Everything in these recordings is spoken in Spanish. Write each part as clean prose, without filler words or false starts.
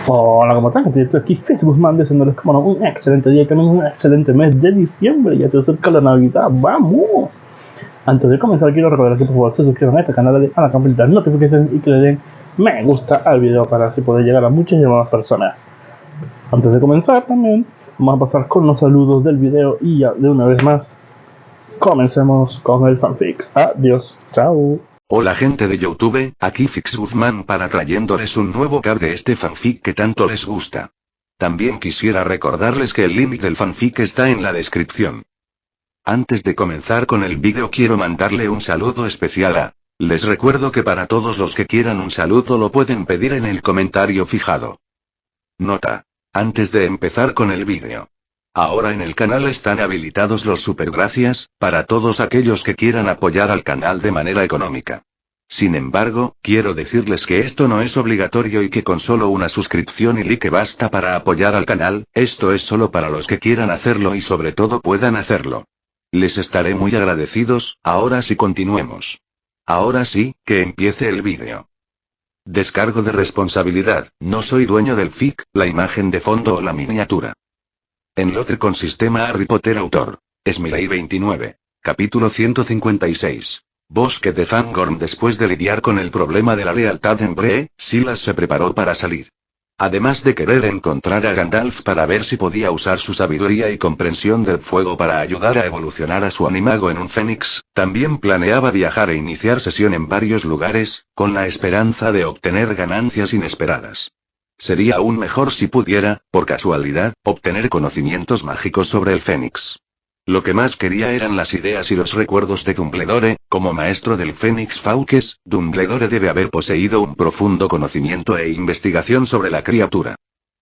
Hola, ¿cómo están? Estoy aquí Facebook deseándoles como no, un excelente día, también un excelente mes de diciembre. Ya se acerca la Navidad, ¡vamos! Antes de comenzar quiero recordar que por favor se suscriban a este canal, le den a la campanita de notificaciones y que le den me gusta al video para así poder llegar a muchas y más personas. Antes de comenzar también vamos a pasar con los saludos del video y ya de una vez más comencemos con el fanfic. Adiós, chao. Hola gente de YouTube, aquí Fix Guzmán para trayéndoles un nuevo cap de este fanfic que tanto les gusta. También quisiera recordarles que el link del fanfic está en la descripción. Antes de comenzar con el vídeo quiero mandarle un saludo especial a... Les recuerdo que para todos los que quieran un saludo lo pueden pedir en el comentario fijado. Nota. Antes de empezar con el vídeo. Ahora en el canal están habilitados los supergracias, para todos aquellos que quieran apoyar al canal de manera económica. Sin embargo, quiero decirles que esto no es obligatorio y que con solo una suscripción y like basta para apoyar al canal, esto es solo para los que quieran hacerlo y sobre todo puedan hacerlo. Les estaré muy agradecidos, ahora sí continuemos. Ahora sí, que empiece el vídeo. Descargo de responsabilidad, no soy dueño del fic, la imagen de fondo o la miniatura. Enlotre con sistema Harry Potter autor. Smiley 29. Capítulo 156. Bosque de Fangorn. Después de lidiar con el problema de la lealtad en Bree, Silas se preparó para salir. Además de querer encontrar a Gandalf para ver si podía usar su sabiduría y comprensión del fuego para ayudar a evolucionar a su animago en un fénix, también planeaba viajar e iniciar sesión en varios lugares, con la esperanza de obtener ganancias inesperadas. Sería aún mejor si pudiera, por casualidad, obtener conocimientos mágicos sobre el Fénix. Lo que más quería eran las ideas y los recuerdos de Dumbledore, como maestro del Fénix Fawkes, Dumbledore debe haber poseído un profundo conocimiento e investigación sobre la criatura.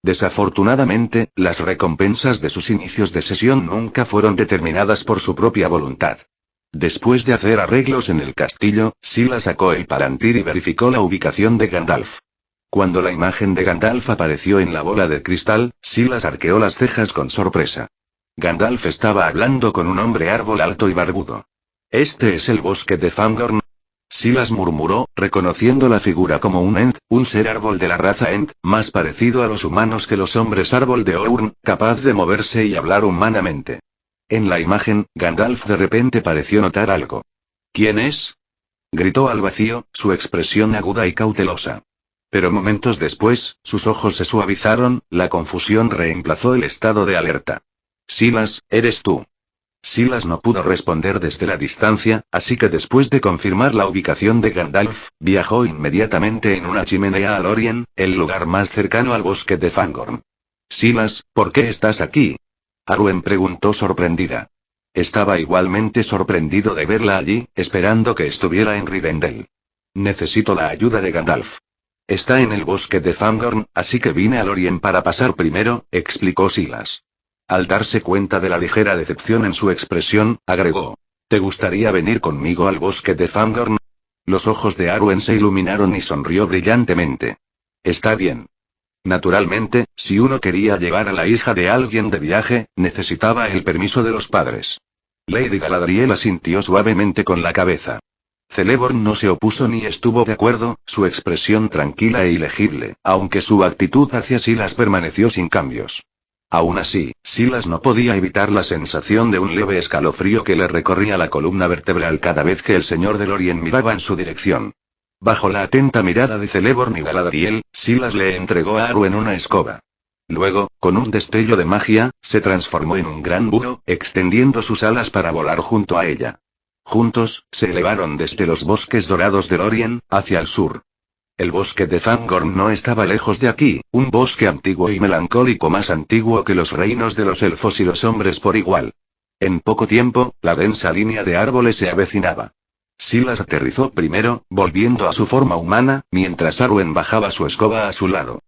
Desafortunadamente, las recompensas de sus inicios de sesión nunca fueron determinadas por su propia voluntad. Después de hacer arreglos en el castillo, Silas sacó el palantir y verificó la ubicación de Gandalf. Cuando la imagen de Gandalf apareció en la bola de cristal, Silas arqueó las cejas con sorpresa. Gandalf estaba hablando con un hombre árbol alto y barbudo. «¿Este es el bosque de Fangorn?», Silas murmuró, reconociendo la figura como un Ent, un ser árbol de la raza Ent, más parecido a los humanos que los hombres árbol de Ourn, capaz de moverse y hablar humanamente. En la imagen, Gandalf de repente pareció notar algo. «¿Quién es?», gritó al vacío, su expresión aguda y cautelosa. Pero momentos después, sus ojos se suavizaron, la confusión reemplazó el estado de alerta. «Silas, ¿eres tú?». Silas no pudo responder desde la distancia, así que después de confirmar la ubicación de Gandalf, viajó inmediatamente en una chimenea a Lorien, el lugar más cercano al bosque de Fangorn. «Silas, ¿por qué estás aquí?», Arwen preguntó sorprendida. Estaba igualmente sorprendido de verla allí, esperando que estuviera en Rivendell. «Necesito la ayuda de Gandalf. Está en el bosque de Fangorn, así que vine a Lorien para pasar primero», explicó Silas. Al darse cuenta de la ligera decepción en su expresión, agregó. «¿Te gustaría venir conmigo al bosque de Fangorn?». Los ojos de Arwen se iluminaron y sonrió brillantemente. «Está bien». Naturalmente, si uno quería llevar a la hija de alguien de viaje, necesitaba el permiso de los padres. Lady Galadriel asintió suavemente con la cabeza. Celeborn no se opuso ni estuvo de acuerdo, su expresión tranquila e ilegible, aunque su actitud hacia Silas permaneció sin cambios. Aún así, Silas no podía evitar la sensación de un leve escalofrío que le recorría la columna vertebral cada vez que el señor de Lorien miraba en su dirección. Bajo la atenta mirada de Celeborn y Galadriel, Silas le entregó a Arwen una escoba. Luego, con un destello de magia, se transformó en un gran búho, extendiendo sus alas para volar junto a ella. Juntos, se elevaron desde los bosques dorados de Lorien, hacia el sur. El bosque de Fangorn no estaba lejos de aquí, un bosque antiguo y melancólico más antiguo que los reinos de los elfos y los hombres por igual. En poco tiempo, la densa línea de árboles se avecinaba. Silas aterrizó primero, volviendo a su forma humana, mientras Arwen bajaba su escoba a su lado.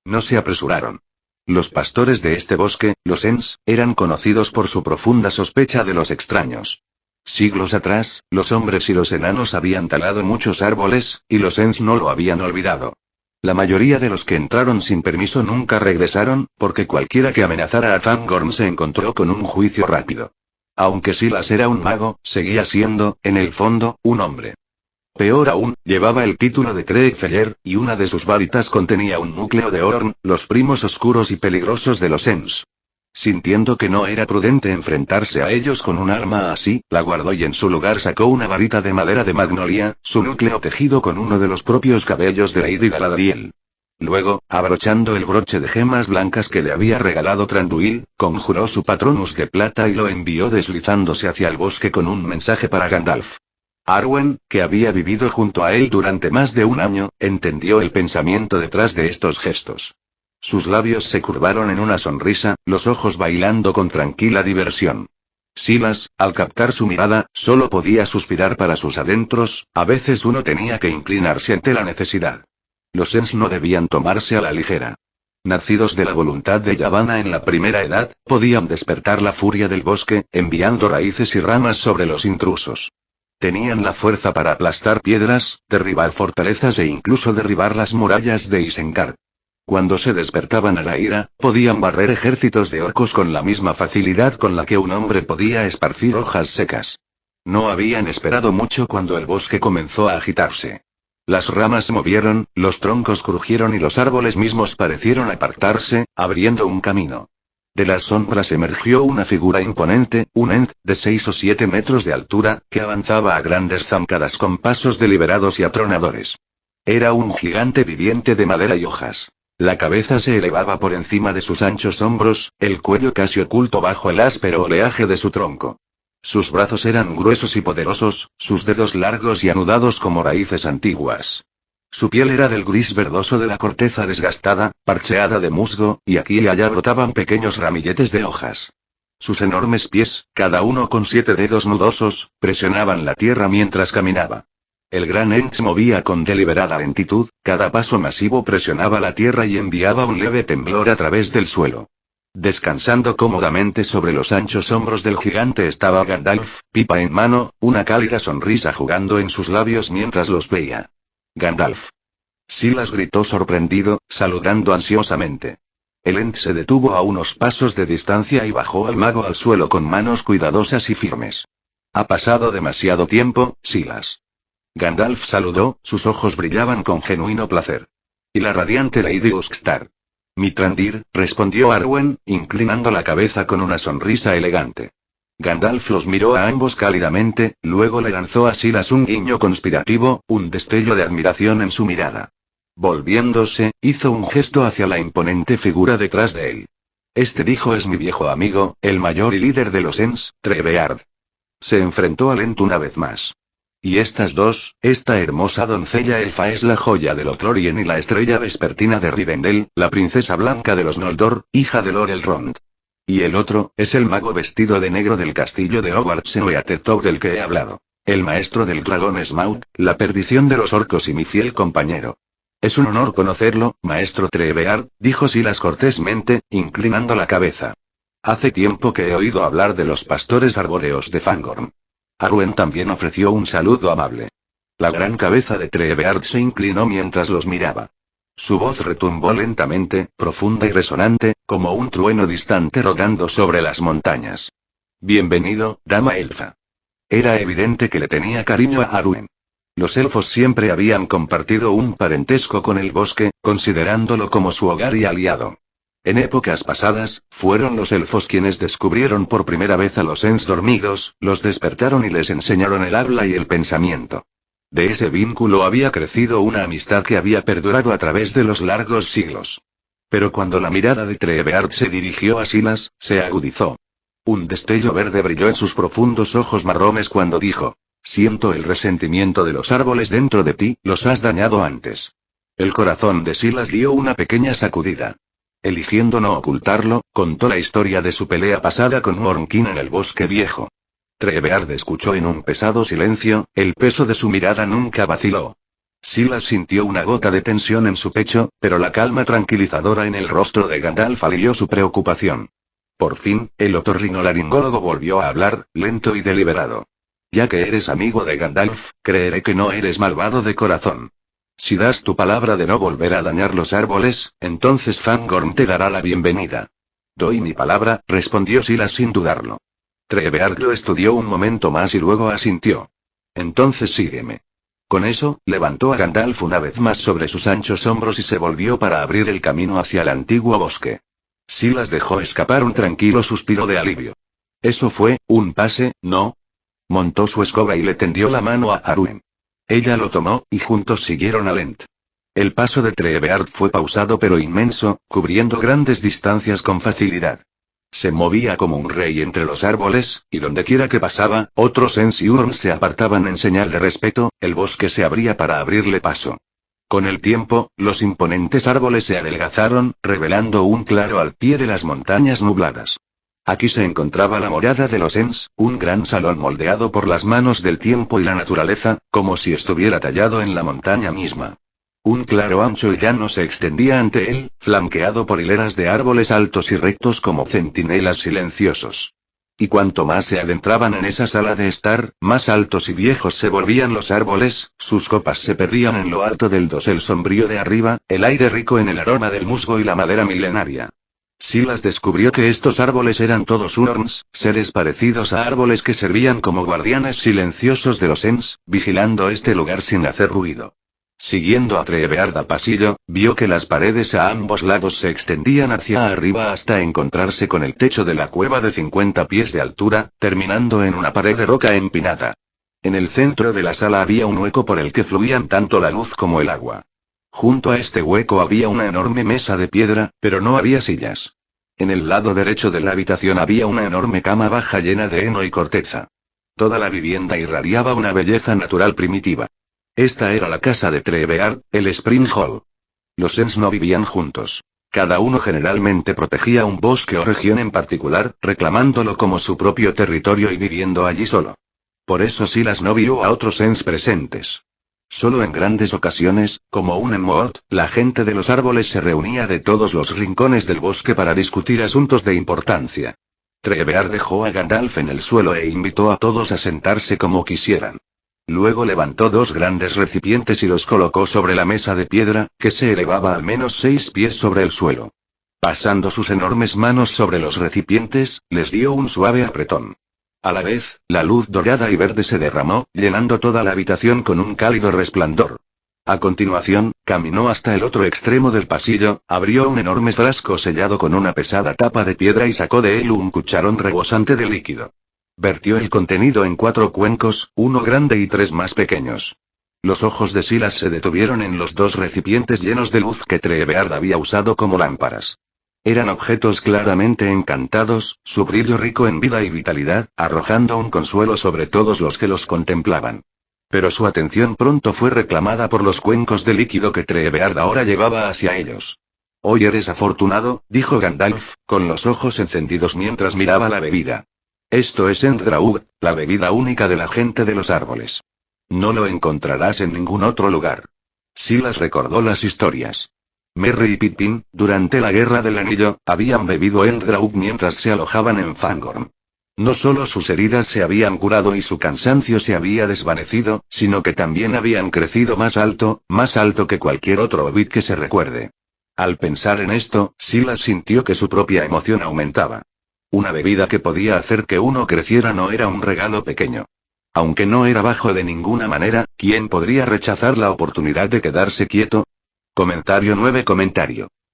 No se apresuraron. Los pastores de este bosque, los Ents, eran conocidos por su profunda sospecha de los extraños. Siglos atrás, los hombres y los enanos habían talado muchos árboles, y los Ents no lo habían olvidado. La mayoría de los que entraron sin permiso nunca regresaron, porque cualquiera que amenazara a Fangorn se encontró con un juicio rápido. Aunque Silas era un mago, seguía siendo, en el fondo, un hombre. Peor aún, llevaba el título de Craigfeller, y una de sus varitas contenía un núcleo de Orn, los primos oscuros y peligrosos de los Ents. Sintiendo que no era prudente enfrentarse a ellos con un arma así, la guardó y en su lugar sacó una varita de madera de magnolia, su núcleo tejido con uno de los propios cabellos de Lady Galadriel. Luego, abrochando el broche de gemas blancas que le había regalado Thranduil, conjuró su Patronus de plata y lo envió deslizándose hacia el bosque con un mensaje para Gandalf. Arwen, que había vivido junto a él durante más de un año, entendió el pensamiento detrás de estos gestos. Sus labios se curvaron en una sonrisa, los ojos bailando con tranquila diversión. Silas, al captar su mirada, solo podía suspirar para sus adentros, a veces uno tenía que inclinarse ante la necesidad. Los Ents no debían tomarse a la ligera. Nacidos de la voluntad de Yavanna en la primera edad, podían despertar la furia del bosque, enviando raíces y ramas sobre los intrusos. Tenían la fuerza para aplastar piedras, derribar fortalezas e incluso derribar las murallas de Isengard. Cuando se despertaban a la ira, podían barrer ejércitos de orcos con la misma facilidad con la que un hombre podía esparcir hojas secas. No habían esperado mucho cuando el bosque comenzó a agitarse. Las ramas se movieron, los troncos crujieron y los árboles mismos parecieron apartarse, abriendo un camino. De las sombras emergió una figura imponente, un Ent, de 6 o 7 metros de altura, que avanzaba a grandes zancadas con pasos deliberados y atronadores. Era un gigante viviente de madera y hojas. La cabeza se elevaba por encima de sus anchos hombros, el cuello casi oculto bajo el áspero oleaje de su tronco. Sus brazos eran gruesos y poderosos, sus dedos largos y anudados como raíces antiguas. Su piel era del gris verdoso de la corteza desgastada, parcheada de musgo, y aquí y allá brotaban pequeños ramilletes de hojas. Sus enormes pies, cada uno con 7 dedos nudosos, presionaban la tierra mientras caminaba. El gran Ent se movía con deliberada lentitud, cada paso masivo presionaba la tierra y enviaba un leve temblor a través del suelo. Descansando cómodamente sobre los anchos hombros del gigante estaba Gandalf, pipa en mano, una cálida sonrisa jugando en sus labios mientras los veía. Gandalf. Silas gritó sorprendido, saludando ansiosamente. El Ent se detuvo a unos pasos de distancia y bajó al mago al suelo con manos cuidadosas y firmes. Ha pasado demasiado tiempo, Silas. Gandalf saludó, sus ojos brillaban con genuino placer. Y la radiante Lady Uskstar. Mithrandir, respondió Arwen, inclinando la cabeza con una sonrisa elegante. Gandalf los miró a ambos cálidamente, luego le lanzó a Silas un guiño conspirativo, un destello de admiración en su mirada. Volviéndose, hizo un gesto hacia la imponente figura detrás de él. Este dijo es mi viejo amigo, el mayor y líder de los Ents, Trebeard. Se enfrentó al Ent una vez más. Y estas dos, esta hermosa doncella elfa es la joya de Lothlórien y la estrella vespertina de Rivendell, la princesa blanca de los Noldor, hija de Lor Elrond. Y el otro, es el mago vestido de negro del castillo de Hogwarts en Oeatetov del que he hablado. El maestro del dragón Smaug, la perdición de los orcos y mi fiel compañero. Es un honor conocerlo, maestro Trebeard, dijo Silas cortésmente, inclinando la cabeza. Hace tiempo que he oído hablar de los pastores arbóreos de Fangorn. Arwen también ofreció un saludo amable. La gran cabeza de Trebeard se inclinó mientras los miraba. Su voz retumbó lentamente, profunda y resonante, como un trueno distante rodando sobre las montañas. Bienvenido, dama elfa. Era evidente que le tenía cariño a Arwen. Los elfos siempre habían compartido un parentesco con el bosque, considerándolo como su hogar y aliado. En épocas pasadas, fueron los elfos quienes descubrieron por primera vez a los Ents dormidos, los despertaron y les enseñaron el habla y el pensamiento. De ese vínculo había crecido una amistad que había perdurado a través de los largos siglos. Pero cuando la mirada de Trebeard se dirigió a Silas, se agudizó. Un destello verde brilló en sus profundos ojos marrones cuando dijo: siento el resentimiento de los árboles dentro de ti, los has dañado antes. El corazón de Silas dio una pequeña sacudida. Eligiendo no ocultarlo, contó la historia de su pelea pasada con Ornkin en el bosque viejo. Trebeard escuchó en un pesado silencio, el peso de su mirada nunca vaciló. Silas sintió una gota de tensión en su pecho, pero la calma tranquilizadora en el rostro de Gandalf alivió su preocupación. Por fin, el otorrinolaringólogo volvió a hablar, lento y deliberado. Ya que eres amigo de Gandalf, creeré que no eres malvado de corazón. Si das tu palabra de no volver a dañar los árboles, entonces Fangorn te dará la bienvenida. Doy mi palabra, respondió Silas sin dudarlo. Trebeard lo estudió un momento más y luego asintió. Entonces sígueme. Con eso, levantó a Gandalf una vez más sobre sus anchos hombros y se volvió para abrir el camino hacia el antiguo bosque. Silas dejó escapar un tranquilo suspiro de alivio. Eso fue, un pase, ¿no? Montó su escoba y le tendió la mano a Arwen. Ella lo tomó, y juntos siguieron a Lent. El paso de Treebeard fue pausado pero inmenso, cubriendo grandes distancias con facilidad. Se movía como un rey entre los árboles, y dondequiera que pasaba, otros Ents y Urns se apartaban en señal de respeto, el bosque se abría para abrirle paso. Con el tiempo, los imponentes árboles se adelgazaron, revelando un claro al pie de las montañas nubladas. Aquí se encontraba la morada de los Ents, un gran salón moldeado por las manos del tiempo y la naturaleza, como si estuviera tallado en la montaña misma. Un claro ancho y llano se extendía ante él, flanqueado por hileras de árboles altos y rectos como centinelas silenciosos. Y cuanto más se adentraban en esa sala de estar, más altos y viejos se volvían los árboles, sus copas se perdían en lo alto del dosel sombrío de arriba, el aire rico en el aroma del musgo y la madera milenaria. Silas descubrió que estos árboles eran todos Urns, seres parecidos a árboles que servían como guardianes silenciosos de los Ents, vigilando este lugar sin hacer ruido. Siguiendo a Treebeard a pasillo, vio que las paredes a ambos lados se extendían hacia arriba hasta encontrarse con el techo de la cueva de 50 pies de altura, terminando en una pared de roca empinada. En el centro de la sala había un hueco por el que fluían tanto la luz como el agua. Junto a este hueco había una enorme mesa de piedra, pero no había sillas. En el lado derecho de la habitación había una enorme cama baja llena de heno y corteza. Toda la vivienda irradiaba una belleza natural primitiva. Esta era la casa de Treebeard, el Spring Hall. Los Ents no vivían juntos. Cada uno generalmente protegía un bosque o región en particular, reclamándolo como su propio territorio y viviendo allí solo. Por eso Silas no vio a otros Ents presentes. Solo en grandes ocasiones, como un Moot, la gente de los árboles se reunía de todos los rincones del bosque para discutir asuntos de importancia. Treebeard dejó a Gandalf en el suelo e invitó a todos a sentarse como quisieran. Luego levantó dos grandes recipientes y los colocó sobre la mesa de piedra, que se elevaba al menos 6 pies sobre el suelo. Pasando sus enormes manos sobre los recipientes, les dio un suave apretón. A la vez, la luz dorada y verde se derramó, llenando toda la habitación con un cálido resplandor. A continuación, caminó hasta el otro extremo del pasillo, abrió un enorme frasco sellado con una pesada tapa de piedra y sacó de él un cucharón rebosante de líquido. Vertió el contenido en 4 cuencos, uno grande y 3 más pequeños. Los ojos de Silas se detuvieron en los 2 recipientes llenos de luz que Treebeard había usado como lámparas. Eran objetos claramente encantados, su brillo rico en vida y vitalidad, arrojando un consuelo sobre todos los que los contemplaban. Pero su atención pronto fue reclamada por los cuencos de líquido que Treebeard ahora llevaba hacia ellos. «Hoy eres afortunado», dijo Gandalf, con los ojos encendidos mientras miraba la bebida. «Esto es Endraug, la bebida única de la gente de los árboles. No lo encontrarás en ningún otro lugar». Silas recordó las historias. Merry y Pippin, durante la Guerra del Anillo, habían bebido Endraug mientras se alojaban en Fangorn. No solo sus heridas se habían curado y su cansancio se había desvanecido, sino que también habían crecido más alto que cualquier otro hobbit que se recuerde. Al pensar en esto, Silas sintió que su propia emoción aumentaba. Una bebida que podía hacer que uno creciera no era un regalo pequeño. Aunque no era bajo de ninguna manera, ¿quién podría rechazar la oportunidad de quedarse quieto? Comentario 9.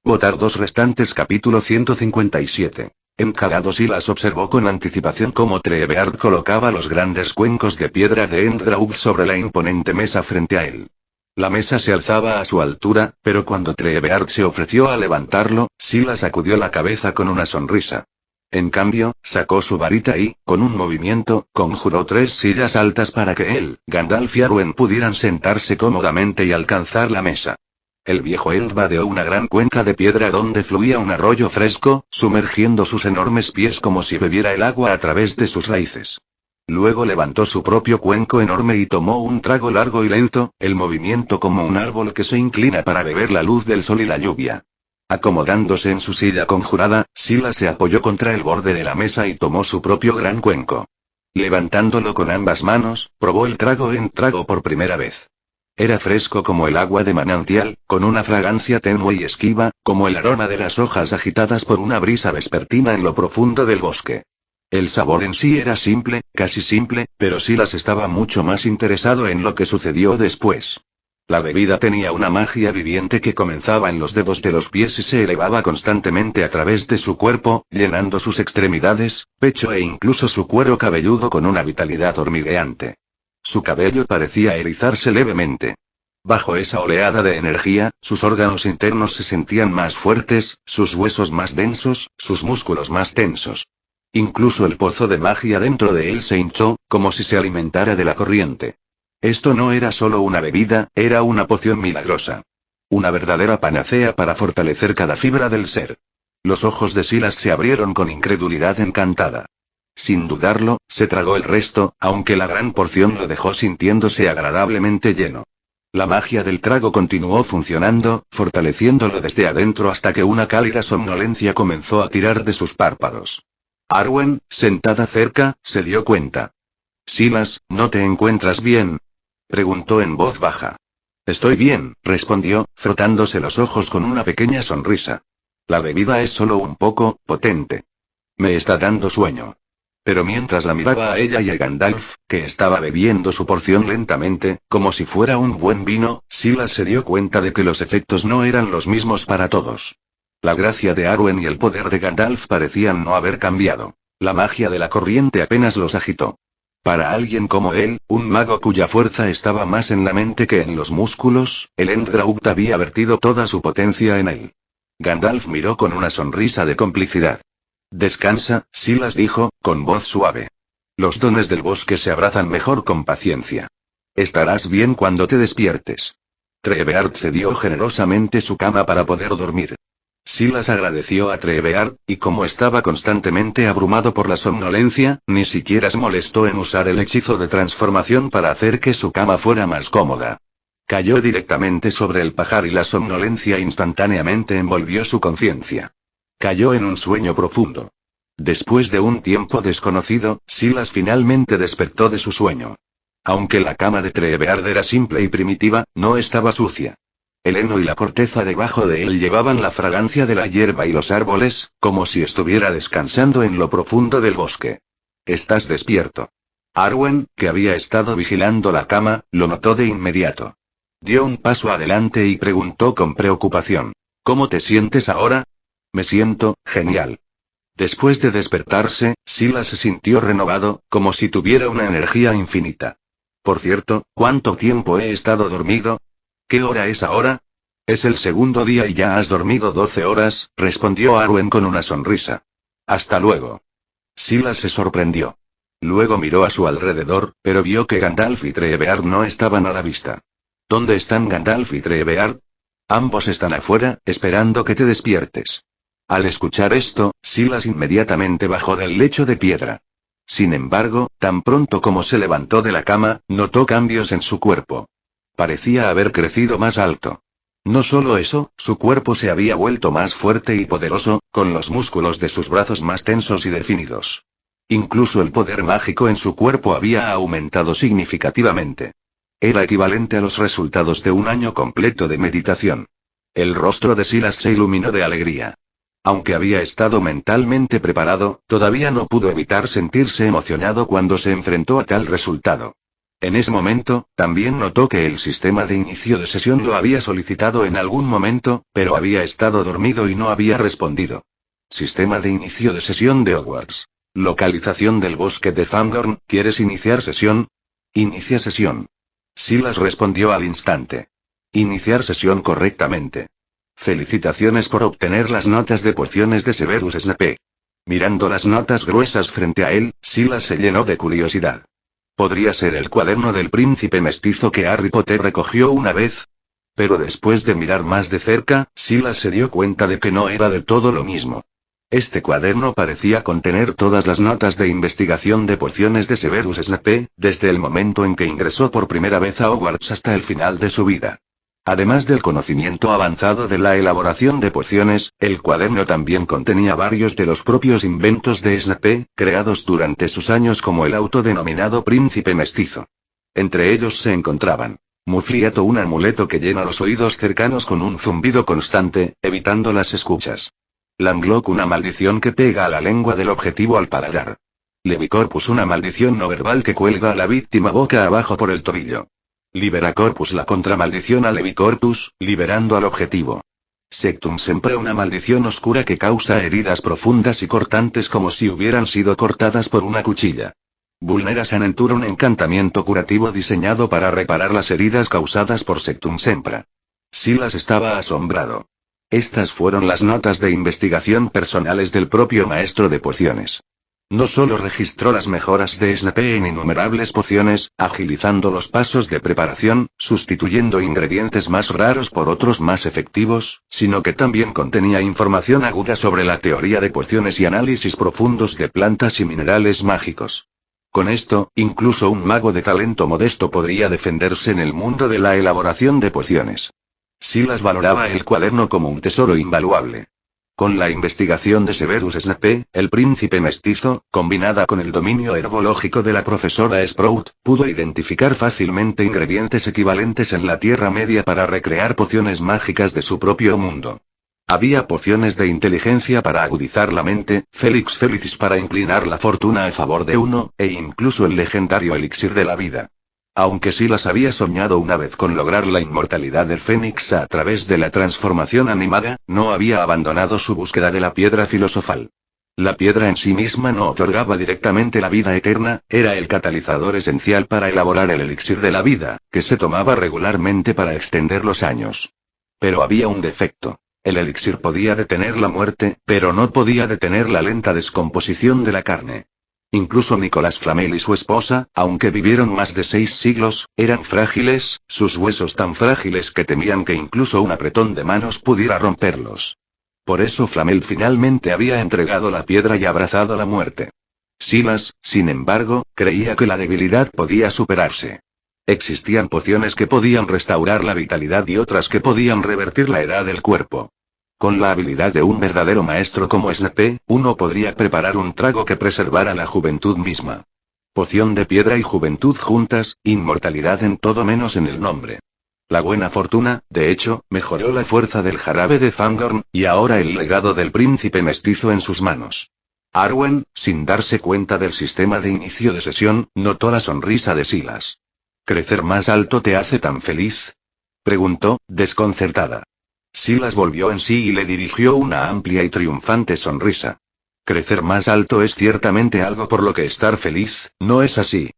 Votar 2 restantes. Capítulo 157. Encagado, Silas observó con anticipación cómo Treebeard colocaba los grandes cuencos de piedra de Endraug sobre la imponente mesa frente a él. La mesa se alzaba a su altura, pero cuando Treebeard se ofreció a levantarlo, Silas sacudió la cabeza con una sonrisa. En cambio, sacó su varita y, con un movimiento, conjuró 3 sillas altas para que él, Gandalf y Arwen pudieran sentarse cómodamente y alcanzar la mesa. El viejo Ent vadeó una gran cuenca de piedra donde fluía un arroyo fresco, sumergiendo sus enormes pies como si bebiera el agua a través de sus raíces. Luego levantó su propio cuenco enorme y tomó un trago largo y lento, el movimiento como un árbol que se inclina para beber la luz del sol y la lluvia. Acomodándose en su silla conjurada, Silas se apoyó contra el borde de la mesa y tomó su propio gran cuenco. Levantándolo con ambas manos, probó el trago en trago por primera vez. Era fresco como el agua de manantial, con una fragancia tenue y esquiva, como el aroma de las hojas agitadas por una brisa vespertina en lo profundo del bosque. El sabor en sí era simple, casi simple, pero Silas estaba mucho más interesado en lo que sucedió después. La bebida tenía una magia viviente que comenzaba en los dedos de los pies y se elevaba constantemente a través de su cuerpo, llenando sus extremidades, pecho e incluso su cuero cabelludo con una vitalidad hormigueante. Su cabello parecía erizarse levemente. Bajo esa oleada de energía, sus órganos internos se sentían más fuertes, sus huesos más densos, sus músculos más tensos. Incluso el pozo de magia dentro de él se hinchó, como si se alimentara de la corriente. Esto no era solo una bebida, era una poción milagrosa. Una verdadera panacea para fortalecer cada fibra del ser. Los ojos de Silas se abrieron con incredulidad encantada. Sin dudarlo, se tragó el resto, aunque la gran porción lo dejó sintiéndose agradablemente lleno. La magia del trago continuó funcionando, fortaleciéndolo desde adentro hasta que una cálida somnolencia comenzó a tirar de sus párpados. Arwen, sentada cerca, se dio cuenta. «Silas, ¿no te encuentras bien?», preguntó en voz baja. «Estoy bien», respondió, frotándose los ojos con una pequeña sonrisa. «La bebida es solo un poco potente. Me está dando sueño». Pero mientras la miraba a ella y a Gandalf, que estaba bebiendo su porción lentamente, como si fuera un buen vino, Silas se dio cuenta de que los efectos no eran los mismos para todos. La gracia de Arwen y el poder de Gandalf parecían no haber cambiado. La magia de la corriente apenas los agitó. Para alguien como él, un mago cuya fuerza estaba más en la mente que en los músculos, el Elendraught había vertido toda su potencia en él. Gandalf miró con una sonrisa de complicidad. «Descansa», Silas dijo, con voz suave. «Los dones del bosque se abrazan mejor con paciencia. Estarás bien cuando te despiertes». Treebeard cedió generosamente su cama para poder dormir. Silas agradeció a Treebeard, y como estaba constantemente abrumado por la somnolencia, ni siquiera se molestó en usar el hechizo de transformación para hacer que su cama fuera más cómoda. Cayó directamente sobre el pajar y la somnolencia instantáneamente envolvió su conciencia. Cayó en un sueño profundo. Después de un tiempo desconocido, Silas finalmente despertó de su sueño. Aunque la cama de Treebeard era simple y primitiva, no estaba sucia. El heno y la corteza debajo de él llevaban la fragancia de la hierba y los árboles, como si estuviera descansando en lo profundo del bosque. «Estás despierto». Arwen, que había estado vigilando la cama, lo notó de inmediato. Dio un paso adelante y preguntó con preocupación. «¿Cómo te sientes ahora?» «Me siento genial». Después de despertarse, Silas se sintió renovado, como si tuviera una energía infinita. «Por cierto, ¿cuánto tiempo he estado dormido? ¿Qué hora es ahora?» «Es el segundo día y ya has dormido 12 horas», respondió Arwen con una sonrisa. «Hasta luego». Silas se sorprendió. Luego miró a su alrededor, pero vio que Gandalf y Treebeard no estaban a la vista. «¿Dónde están Gandalf y Treebeard?» «Ambos están afuera, esperando que te despiertes». Al escuchar esto, Silas inmediatamente bajó del lecho de piedra. Sin embargo, tan pronto como se levantó de la cama, notó cambios en su cuerpo. Parecía haber crecido más alto. No solo eso, su cuerpo se había vuelto más fuerte y poderoso, con los músculos de sus brazos más tensos y definidos. Incluso el poder mágico en su cuerpo había aumentado significativamente. Era equivalente a los resultados de un año completo de meditación. El rostro de Silas se iluminó de alegría. Aunque había estado mentalmente preparado, todavía no pudo evitar sentirse emocionado cuando se enfrentó a tal resultado. En ese momento, también notó que el sistema de inicio de sesión lo había solicitado en algún momento, pero había estado dormido y no había respondido. Sistema de inicio de sesión de Hogwarts. Localización del bosque de Fangorn, ¿quieres iniciar sesión? Inicia sesión. Silas respondió al instante. Iniciar sesión correctamente. Felicitaciones por obtener las notas de pociones de Severus Snape. Mirando las notas gruesas frente a él, Silas se llenó de curiosidad. ¿Podría ser el cuaderno del príncipe mestizo que Harry Potter recogió una vez? Pero después de mirar más de cerca, Silas se dio cuenta de que no era del todo lo mismo. Este cuaderno parecía contener todas las notas de investigación de pociones de Severus Snape, desde el momento en que ingresó por primera vez a Hogwarts hasta el final de su vida. Además del conocimiento avanzado de la elaboración de pociones, el cuaderno también contenía varios de los propios inventos de Snape, creados durante sus años como el autodenominado príncipe mestizo. Entre ellos se encontraban Mufliato, un amuleto que llena los oídos cercanos con un zumbido constante, evitando las escuchas. Langlock, una maldición que pega a la lengua del objetivo al paladar. Levicorpus, una maldición no verbal que cuelga a la víctima boca abajo por el tobillo. Liberacorpus, la contramaldición a Levicorpus, liberando al objetivo. Sectum Sempra, una maldición oscura que causa heridas profundas y cortantes como si hubieran sido cortadas por una cuchilla. Vulnera Sanentura, un encantamiento curativo diseñado para reparar las heridas causadas por Sectum Sempra. Silas estaba asombrado. Estas fueron las notas de investigación personales del propio maestro de pociones. No solo registró las mejoras de Snape en innumerables pociones, agilizando los pasos de preparación, sustituyendo ingredientes más raros por otros más efectivos, sino que también contenía información aguda sobre la teoría de pociones y análisis profundos de plantas y minerales mágicos. Con esto, incluso un mago de talento modesto podría defenderse en el mundo de la elaboración de pociones. Silas valoraba el cuaderno como un tesoro invaluable. Con la investigación de Severus Snape, el príncipe mestizo, combinada con el dominio herbológico de la profesora Sprout, pudo identificar fácilmente ingredientes equivalentes en la Tierra Media para recrear pociones mágicas de su propio mundo. Había pociones de inteligencia para agudizar la mente, Felix Felicis para inclinar la fortuna a favor de uno, e incluso el legendario elixir de la vida. Aunque Silas había soñado una vez con lograr la inmortalidad del Fénix a través de la transformación animada, no había abandonado su búsqueda de la piedra filosofal. La piedra en sí misma no otorgaba directamente la vida eterna, era el catalizador esencial para elaborar el elixir de la vida, que se tomaba regularmente para extender los años. Pero había un defecto. El elixir podía detener la muerte, pero no podía detener la lenta descomposición de la carne. Incluso Nicolas Flamel y su esposa, aunque vivieron más de 6 siglos, eran frágiles, sus huesos tan frágiles que temían que incluso un apretón de manos pudiera romperlos. Por eso Flamel finalmente había entregado la piedra y abrazado la muerte. Silas, sin embargo, creía que la debilidad podía superarse. Existían pociones que podían restaurar la vitalidad y otras que podían revertir la edad del cuerpo. Con la habilidad de un verdadero maestro como Snape, uno podría preparar un trago que preservara la juventud misma. Poción de piedra y juventud juntas, inmortalidad en todo menos en el nombre. La buena fortuna, de hecho, mejoró la fuerza del jarabe de Fangorn, y ahora el legado del príncipe mestizo en sus manos. Arwen, sin darse cuenta del sistema de inicio de sesión, notó la sonrisa de Silas. ¿Crecer más alto te hace tan feliz?, preguntó, desconcertada. Silas volvió en sí y le dirigió una amplia y triunfante sonrisa. Crecer más alto es ciertamente algo por lo que estar feliz, ¿no es así?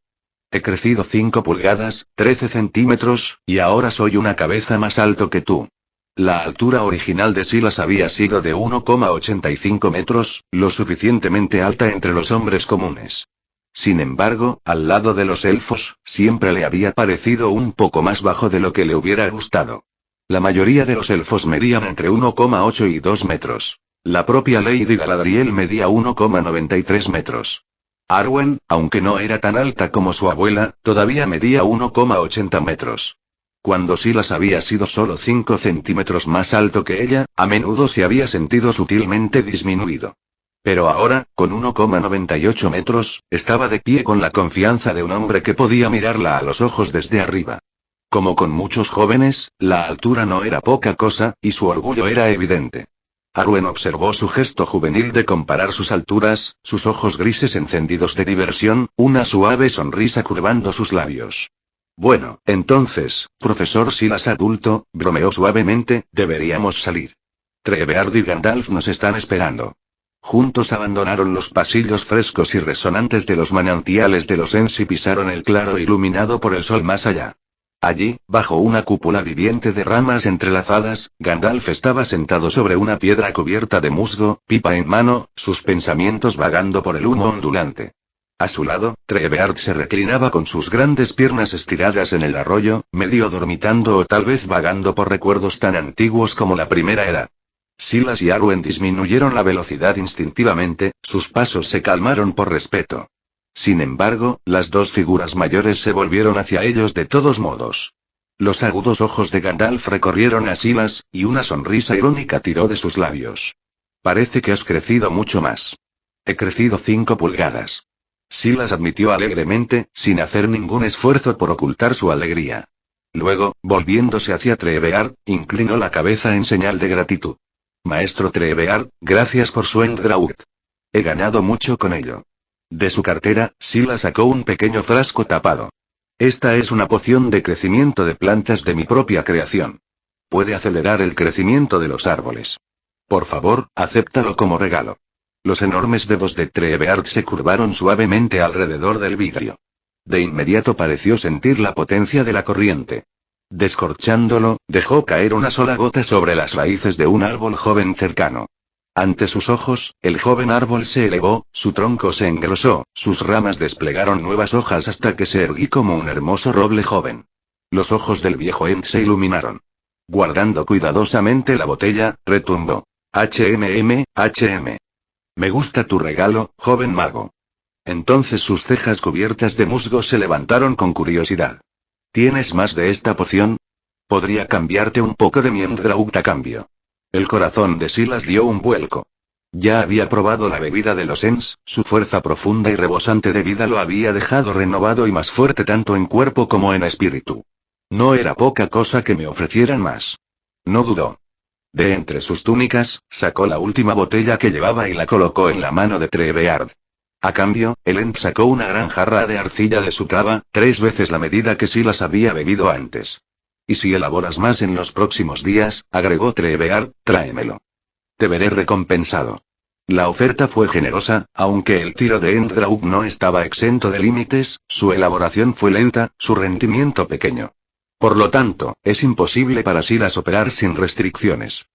He crecido 5 pulgadas, 13 centímetros, y ahora soy una cabeza más alto que tú. La altura original de Silas había sido de 1,85 metros, lo suficientemente alta entre los hombres comunes. Sin embargo, al lado de los elfos, siempre le había parecido un poco más bajo de lo que le hubiera gustado. La mayoría de los elfos medían entre 1,8 y 2 metros. La propia Lady Galadriel medía 1,93 metros. Arwen, aunque no era tan alta como su abuela, todavía medía 1,80 metros. Cuando Silas había sido solo 5 centímetros más alto que ella, a menudo se había sentido sutilmente disminuido. Pero ahora, con 1,98 metros, estaba de pie con la confianza de un hombre que podía mirarla a los ojos desde arriba. Como con muchos jóvenes, la altura no era poca cosa, y su orgullo era evidente. Arwen observó su gesto juvenil de comparar sus alturas, sus ojos grises encendidos de diversión, una suave sonrisa curvando sus labios. Bueno, entonces, profesor Silas adulto, bromeó suavemente, deberíamos salir. Treveard y Gandalf nos están esperando. Juntos abandonaron los pasillos frescos y resonantes de los manantiales de los Ents y pisaron el claro iluminado por el sol más allá. Allí, bajo una cúpula viviente de ramas entrelazadas, Gandalf estaba sentado sobre una piedra cubierta de musgo, pipa en mano, sus pensamientos vagando por el humo ondulante. A su lado, Treveard se reclinaba con sus grandes piernas estiradas en el arroyo, medio dormitando o tal vez vagando por recuerdos tan antiguos como la primera edad. Silas y Arwen disminuyeron la velocidad instintivamente, sus pasos se calmaron por respeto. Sin embargo, las dos figuras mayores se volvieron hacia ellos de todos modos. Los agudos ojos de Gandalf recorrieron a Silas, y una sonrisa irónica tiró de sus labios. Parece que has crecido mucho más. He crecido 5 pulgadas. Silas admitió alegremente, sin hacer ningún esfuerzo por ocultar su alegría. Luego, volviéndose hacia Treveard, inclinó la cabeza en señal de gratitud. Maestro Treveard, gracias por su Endraut. He ganado mucho con ello. De su cartera, Sila sacó un pequeño frasco tapado. Esta es una poción de crecimiento de plantas de mi propia creación. Puede acelerar el crecimiento de los árboles. Por favor, acéptalo como regalo. Los enormes dedos de Treebeard se curvaron suavemente alrededor del vidrio. De inmediato pareció sentir la potencia de la corriente. Descorchándolo, dejó caer una sola gota sobre las raíces de un árbol joven cercano. Ante sus ojos, el joven árbol se elevó, su tronco se engrosó, sus ramas desplegaron nuevas hojas hasta que se erguí como un hermoso roble joven. Los ojos del viejo Ent se iluminaron. Guardando cuidadosamente la botella, retumbó. HMM. Me gusta tu regalo, joven mago. Entonces sus cejas cubiertas de musgo se levantaron con curiosidad. ¿Tienes más de esta poción? Podría cambiarte un poco de mi Endraught a cambio. El corazón de Silas dio un vuelco. Ya había probado la bebida de los Ents, su fuerza profunda y rebosante de vida lo había dejado renovado y más fuerte tanto en cuerpo como en espíritu. No era poca cosa que me ofrecieran más. No dudó. De entre sus túnicas, sacó la última botella que llevaba y la colocó en la mano de Treebeard. A cambio, el Ent sacó una gran jarra de arcilla de su cava, 3 veces la medida que Silas había bebido antes. Y si elaboras más en los próximos días, agregó Treebeard, tráemelo. Te veré recompensado. La oferta fue generosa, aunque el tiro de Endraught no estaba exento de límites, su elaboración fue lenta, su rendimiento pequeño. Por lo tanto, es imposible para Silas operar sin restricciones.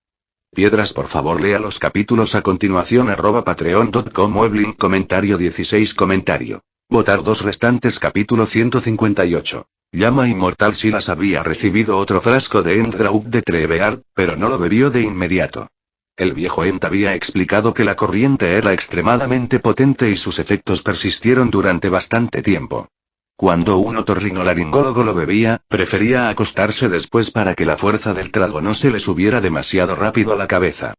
Piedras, por favor, lea los capítulos a continuación. @patreon.com Weblink comentario 16 comentario. Votar 2 restantes capítulo 158. Llama inmortal. Silas había recibido otro frasco de Endraught de Treebeard, pero no lo bebió de inmediato. El viejo Ent había explicado que la corriente era extremadamente potente y sus efectos persistieron durante bastante tiempo. Cuando un otorrinolaringólogo lo bebía, prefería acostarse después para que la fuerza del trago no se le subiera demasiado rápido a la cabeza.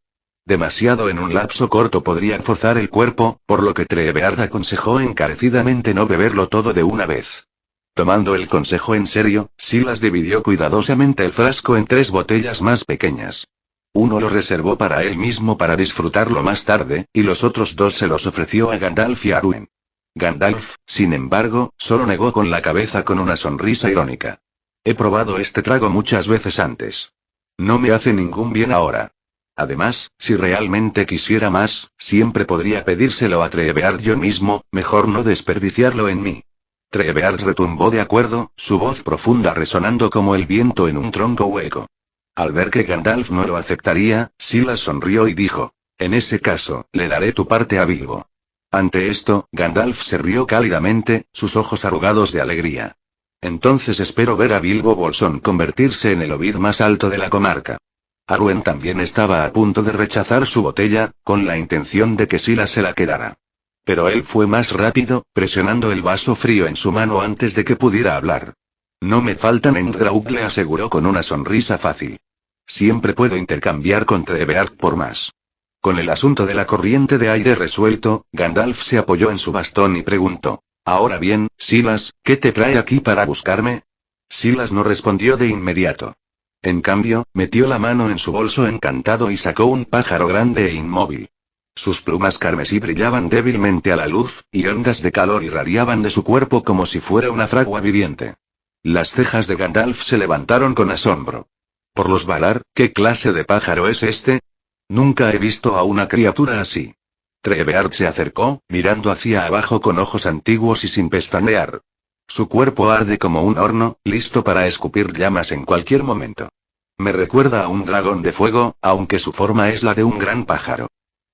Demasiado en un lapso corto podría forzar el cuerpo, por lo que Treebeard aconsejó encarecidamente no beberlo todo de una vez. Tomando el consejo en serio, Silas dividió cuidadosamente el frasco en 3 botellas más pequeñas. Uno lo reservó para él mismo para disfrutarlo más tarde, y los otros 2 se los ofreció a Gandalf y a Arwen. Gandalf, sin embargo, solo negó con la cabeza con una sonrisa irónica. He probado este trago muchas veces antes. No me hace ningún bien ahora. Además, si realmente quisiera más, siempre podría pedírselo a Treebeard yo mismo, mejor no desperdiciarlo en mí. Treebeard retumbó de acuerdo, su voz profunda resonando como el viento en un tronco hueco. Al ver que Gandalf no lo aceptaría, Silas sonrió y dijo: en ese caso, le daré tu parte a Bilbo. Ante esto, Gandalf se rió cálidamente, sus ojos arrugados de alegría. Entonces espero ver a Bilbo Bolsón convertirse en el Hobbit más alto de la comarca. Arwen también estaba a punto de rechazar su botella, con la intención de que Silas se la quedara. Pero él fue más rápido, presionando el vaso frío en su mano antes de que pudiera hablar. No me faltan Endraught, le aseguró con una sonrisa fácil. Siempre puedo intercambiar con Treebeard por más. Con el asunto de la corriente de aire resuelto, Gandalf se apoyó en su bastón y preguntó: ahora bien, Silas, ¿qué te trae aquí para buscarme? Silas no respondió de inmediato. En cambio, metió la mano en su bolso encantado y sacó un pájaro grande e inmóvil. Sus plumas carmesí brillaban débilmente a la luz, y ondas de calor irradiaban de su cuerpo como si fuera una fragua viviente. Las cejas de Gandalf se levantaron con asombro. Por los Valar, ¿qué clase de pájaro es este? Nunca he visto a una criatura así. Treebeard se acercó, mirando hacia abajo con ojos antiguos y sin pestañear. Su cuerpo arde como un horno, listo para escupir llamas en cualquier momento. Me recuerda a un dragón de fuego, aunque su forma es la de un gran pájaro.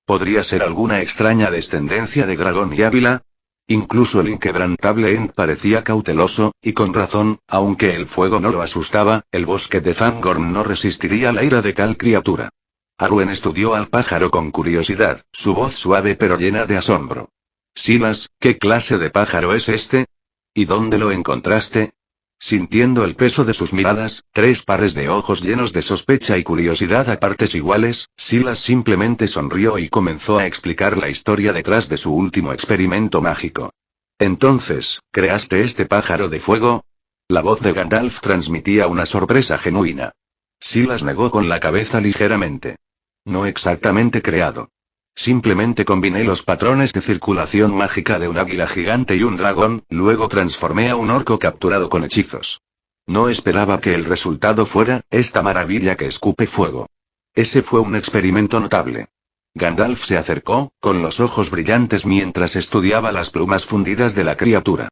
¿Podría ser alguna extraña descendencia de Dragón y Ávila? Incluso el inquebrantable Ent parecía cauteloso, y con razón, aunque el fuego no lo asustaba, el bosque de Fangorn no resistiría la ira de tal criatura. Arwen estudió al pájaro con curiosidad, su voz suave pero llena de asombro. Silas, ¿qué clase de pájaro es este? ¿Y dónde lo encontraste? Sintiendo el peso de sus miradas, 3 pares de ojos llenos de sospecha y curiosidad a partes iguales, Silas simplemente sonrió y comenzó a explicar la historia detrás de su último experimento mágico. Entonces, ¿creaste este pájaro de fuego? La voz de Gandalf transmitía una sorpresa genuina. Silas negó con la cabeza ligeramente. No exactamente creado. Simplemente combiné los patrones de circulación mágica de un águila gigante y un dragón, luego transformé a un orco capturado con hechizos. No esperaba que el resultado fuera esta maravilla que escupe fuego. Ese fue un experimento notable. Gandalf se acercó, con los ojos brillantes mientras estudiaba las plumas fundidas de la criatura.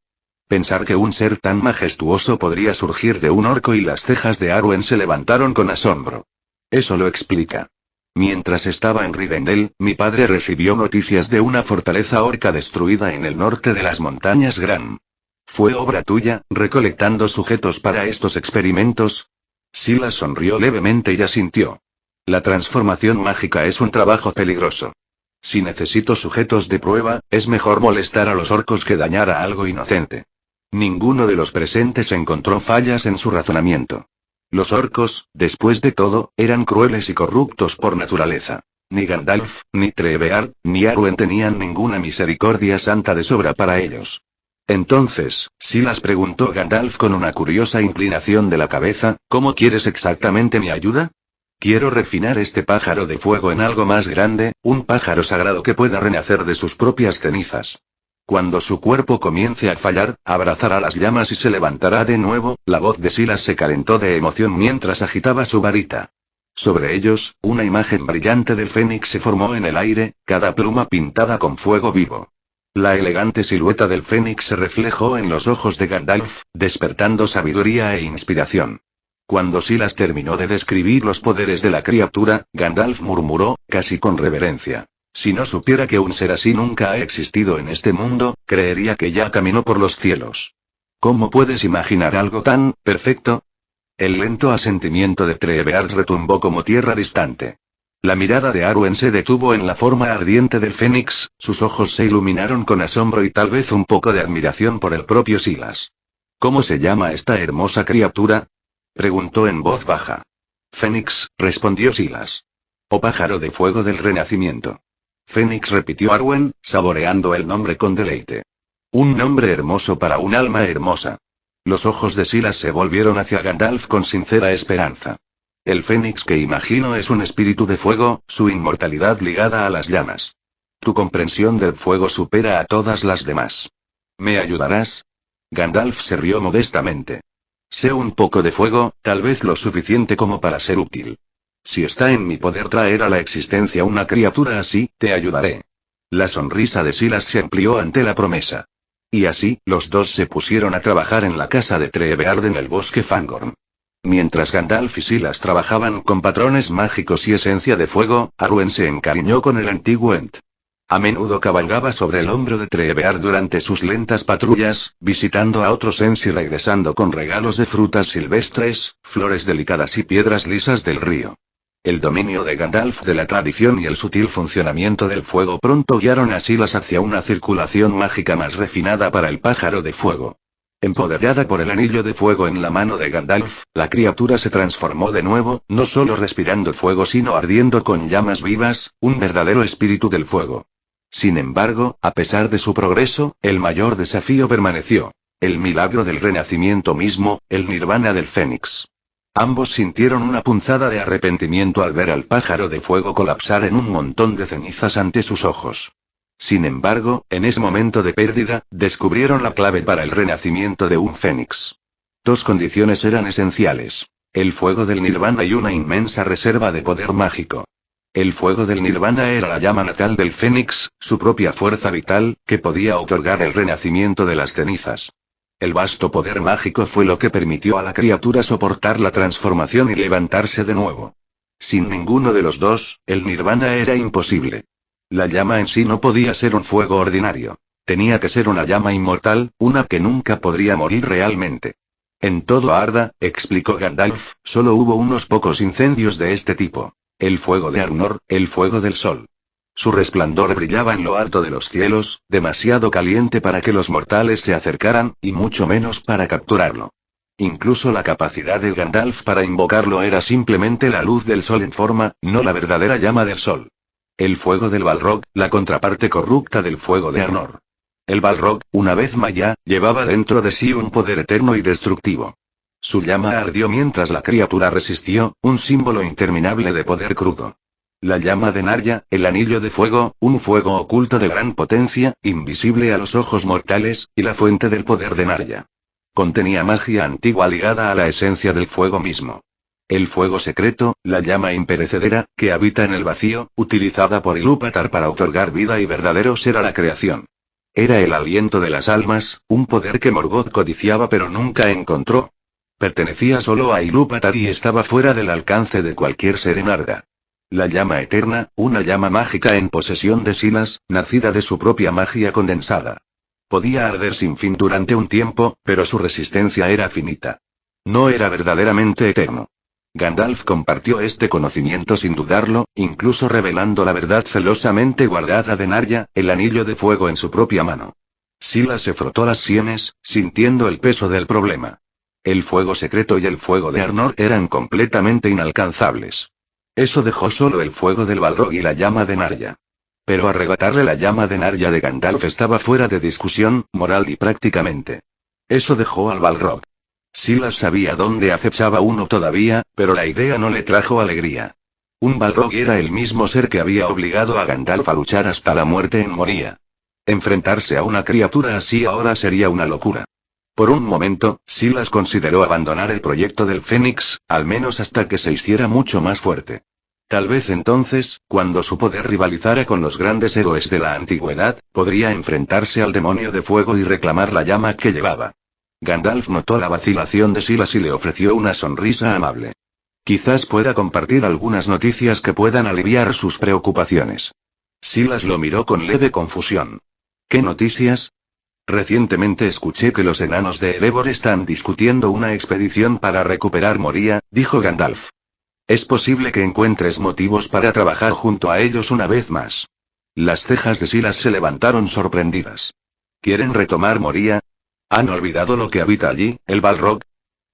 Pensar que un ser tan majestuoso podría surgir de un orco y las cejas de Arwen se levantaron con asombro. Eso lo explica. Mientras estaba en Rivendell, mi padre recibió noticias de una fortaleza orca destruida en el norte de las montañas Gran. ¿Fue obra tuya, recolectando sujetos para estos experimentos? Silas sonrió levemente y asintió. La transformación mágica es un trabajo peligroso. Si necesito sujetos de prueba, es mejor molestar a los orcos que dañar a algo inocente. Ninguno de los presentes encontró fallas en su razonamiento. Los orcos, después de todo, eran crueles y corruptos por naturaleza. Ni Gandalf, ni Treebeard, ni Arwen tenían ninguna misericordia santa de sobra para ellos. Entonces, Silas preguntó Gandalf con una curiosa inclinación de la cabeza, ¿cómo quieres exactamente mi ayuda? Quiero refinar este pájaro de fuego en algo más grande, un pájaro sagrado que pueda renacer de sus propias cenizas. Cuando su cuerpo comience a fallar, abrazará las llamas y se levantará de nuevo. La voz de Silas se calentó de emoción mientras agitaba su varita. Sobre ellos, una imagen brillante del fénix se formó en el aire, cada pluma pintada con fuego vivo. La elegante silueta del fénix se reflejó en los ojos de Gandalf, despertando sabiduría e inspiración. Cuando Silas terminó de describir los poderes de la criatura, Gandalf murmuró, casi con reverencia. Si no supiera que un ser así nunca ha existido en este mundo, creería que ya caminó por los cielos. ¿Cómo puedes imaginar algo tan perfecto? El lento asentimiento de Treebeard retumbó como tierra distante. La mirada de Arwen se detuvo en la forma ardiente del fénix, sus ojos se iluminaron con asombro y tal vez un poco de admiración por el propio Silas. ¿Cómo se llama esta hermosa criatura? Preguntó en voz baja. Fénix, respondió Silas. O pájaro de fuego del renacimiento. Fénix, repitió Arwen, saboreando el nombre con deleite. Un nombre hermoso para un alma hermosa. Los ojos de Silas se volvieron hacia Gandalf con sincera esperanza. El fénix que imagino es un espíritu de fuego, su inmortalidad ligada a las llamas. Tu comprensión del fuego supera a todas las demás. ¿Me ayudarás? Gandalf se rió modestamente. Sé un poco de fuego, tal vez lo suficiente como para ser útil. Si está en mi poder traer a la existencia una criatura así, te ayudaré. La sonrisa de Silas se amplió ante la promesa. Y así, los dos se pusieron a trabajar en la casa de Treebeard en el bosque Fangorn. Mientras Gandalf y Silas trabajaban con patrones mágicos y esencia de fuego, Arwen se encariñó con el antiguo Ent. A menudo cabalgaba sobre el hombro de Treebeard durante sus lentas patrullas, visitando a otros Ents y regresando con regalos de frutas silvestres, flores delicadas y piedras lisas del río. El dominio de Gandalf de la tradición y el sutil funcionamiento del fuego pronto guiaron a Silas hacia una circulación mágica más refinada para el pájaro de fuego. Empoderada por el anillo de fuego en la mano de Gandalf, la criatura se transformó de nuevo, no solo respirando fuego sino ardiendo con llamas vivas, un verdadero espíritu del fuego. Sin embargo, a pesar de su progreso, el mayor desafío permaneció. El milagro del renacimiento mismo, el nirvana del fénix. Ambos sintieron una punzada de arrepentimiento al ver al pájaro de fuego colapsar en un montón de cenizas ante sus ojos. Sin embargo, en ese momento de pérdida, descubrieron la clave para el renacimiento de un fénix. Dos condiciones eran esenciales: el fuego del nirvana y una inmensa reserva de poder mágico. El fuego del nirvana era la llama natal del fénix, su propia fuerza vital, que podía otorgar el renacimiento de las cenizas. El vasto poder mágico fue lo que permitió a la criatura soportar la transformación y levantarse de nuevo. Sin ninguno de los dos, el nirvana era imposible. La llama en sí no podía ser un fuego ordinario. Tenía que ser una llama inmortal, una que nunca podría morir realmente. En todo Arda, explicó Gandalf, solo hubo unos pocos incendios de este tipo. El fuego de Arnor, el fuego del sol. Su resplandor brillaba en lo alto de los cielos, demasiado caliente para que los mortales se acercaran, y mucho menos para capturarlo. Incluso la capacidad de Gandalf para invocarlo era simplemente la luz del sol en forma, no la verdadera llama del sol. El fuego del Balrog, la contraparte corrupta del fuego de Arnor. El Balrog, una vez Maya, llevaba dentro de sí un poder eterno y destructivo. Su llama ardió mientras la criatura resistió, un símbolo interminable de poder crudo. La llama de Narya, el anillo de fuego, un fuego oculto de gran potencia, invisible a los ojos mortales, y la fuente del poder de Narya. Contenía magia antigua ligada a la esencia del fuego mismo. El fuego secreto, la llama imperecedera, que habita en el vacío, utilizada por Ilúvatar para otorgar vida y verdadero ser a la creación. Era el aliento de las almas, un poder que Morgoth codiciaba pero nunca encontró. Pertenecía solo a Ilúvatar y estaba fuera del alcance de cualquier ser en Arda. La llama eterna, una llama mágica en posesión de Silas, nacida de su propia magia condensada. Podía arder sin fin durante un tiempo, pero su resistencia era finita. No era verdaderamente eterno. Gandalf compartió este conocimiento sin dudarlo, incluso revelando la verdad celosamente guardada de Narya, el anillo de fuego en su propia mano. Silas se frotó las sienes, sintiendo el peso del problema. El fuego secreto y el fuego de Arnor eran completamente inalcanzables. Eso dejó solo el fuego del Balrog y la llama de Narya. Pero arrebatarle la llama de Narya de Gandalf estaba fuera de discusión, moral y prácticamente. Eso dejó al Balrog. Silas sabía dónde acechaba uno todavía, pero la idea no le trajo alegría. Un Balrog era el mismo ser que había obligado a Gandalf a luchar hasta la muerte en Moria. Enfrentarse a una criatura así ahora sería una locura. Por un momento, Silas consideró abandonar el proyecto del Fénix, al menos hasta que se hiciera mucho más fuerte. Tal vez entonces, cuando su poder rivalizara con los grandes héroes de la antigüedad, podría enfrentarse al demonio de fuego y reclamar la llama que llevaba. Gandalf notó la vacilación de Silas y le ofreció una sonrisa amable. Quizás pueda compartir algunas noticias que puedan aliviar sus preocupaciones. Silas lo miró con leve confusión. ¿Qué noticias? Recientemente escuché que los enanos de Erebor están discutiendo una expedición para recuperar Moria, dijo Gandalf. Es posible que encuentres motivos para trabajar junto a ellos una vez más. Las cejas de Silas se levantaron sorprendidas. ¿Quieren retomar Moria? ¿Han olvidado lo que habita allí, el Balrog?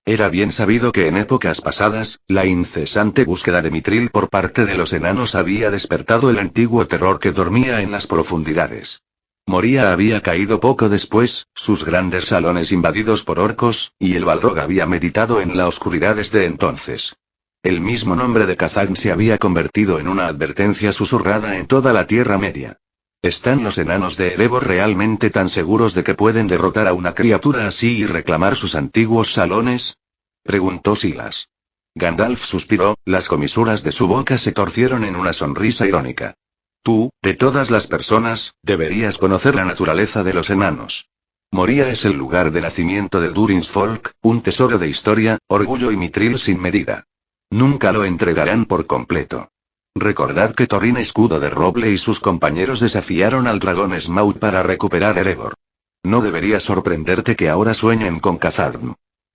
Era bien sabido que en épocas pasadas, la incesante búsqueda de Mithril por parte de los enanos había despertado el antiguo terror que dormía en las profundidades. Moria había caído poco después, sus grandes salones invadidos por orcos, y el Balrog había meditado en la oscuridad desde entonces. El mismo nombre de Khazad se había convertido en una advertencia susurrada en toda la Tierra Media. ¿Están los enanos de Erebor realmente tan seguros de que pueden derrotar a una criatura así y reclamar sus antiguos salones? Preguntó Silas. Gandalf suspiró, las comisuras de su boca se torcieron en una sonrisa irónica. Tú, de todas las personas, deberías conocer la naturaleza de los enanos. Moria es el lugar de nacimiento del Durin's Folk, un tesoro de historia, orgullo y Mithril sin medida. Nunca lo entregarán por completo. Recordad que Thorin Escudo de Roble y sus compañeros desafiaron al dragón Smaug para recuperar Erebor. No debería sorprenderte que ahora sueñen con Khazad.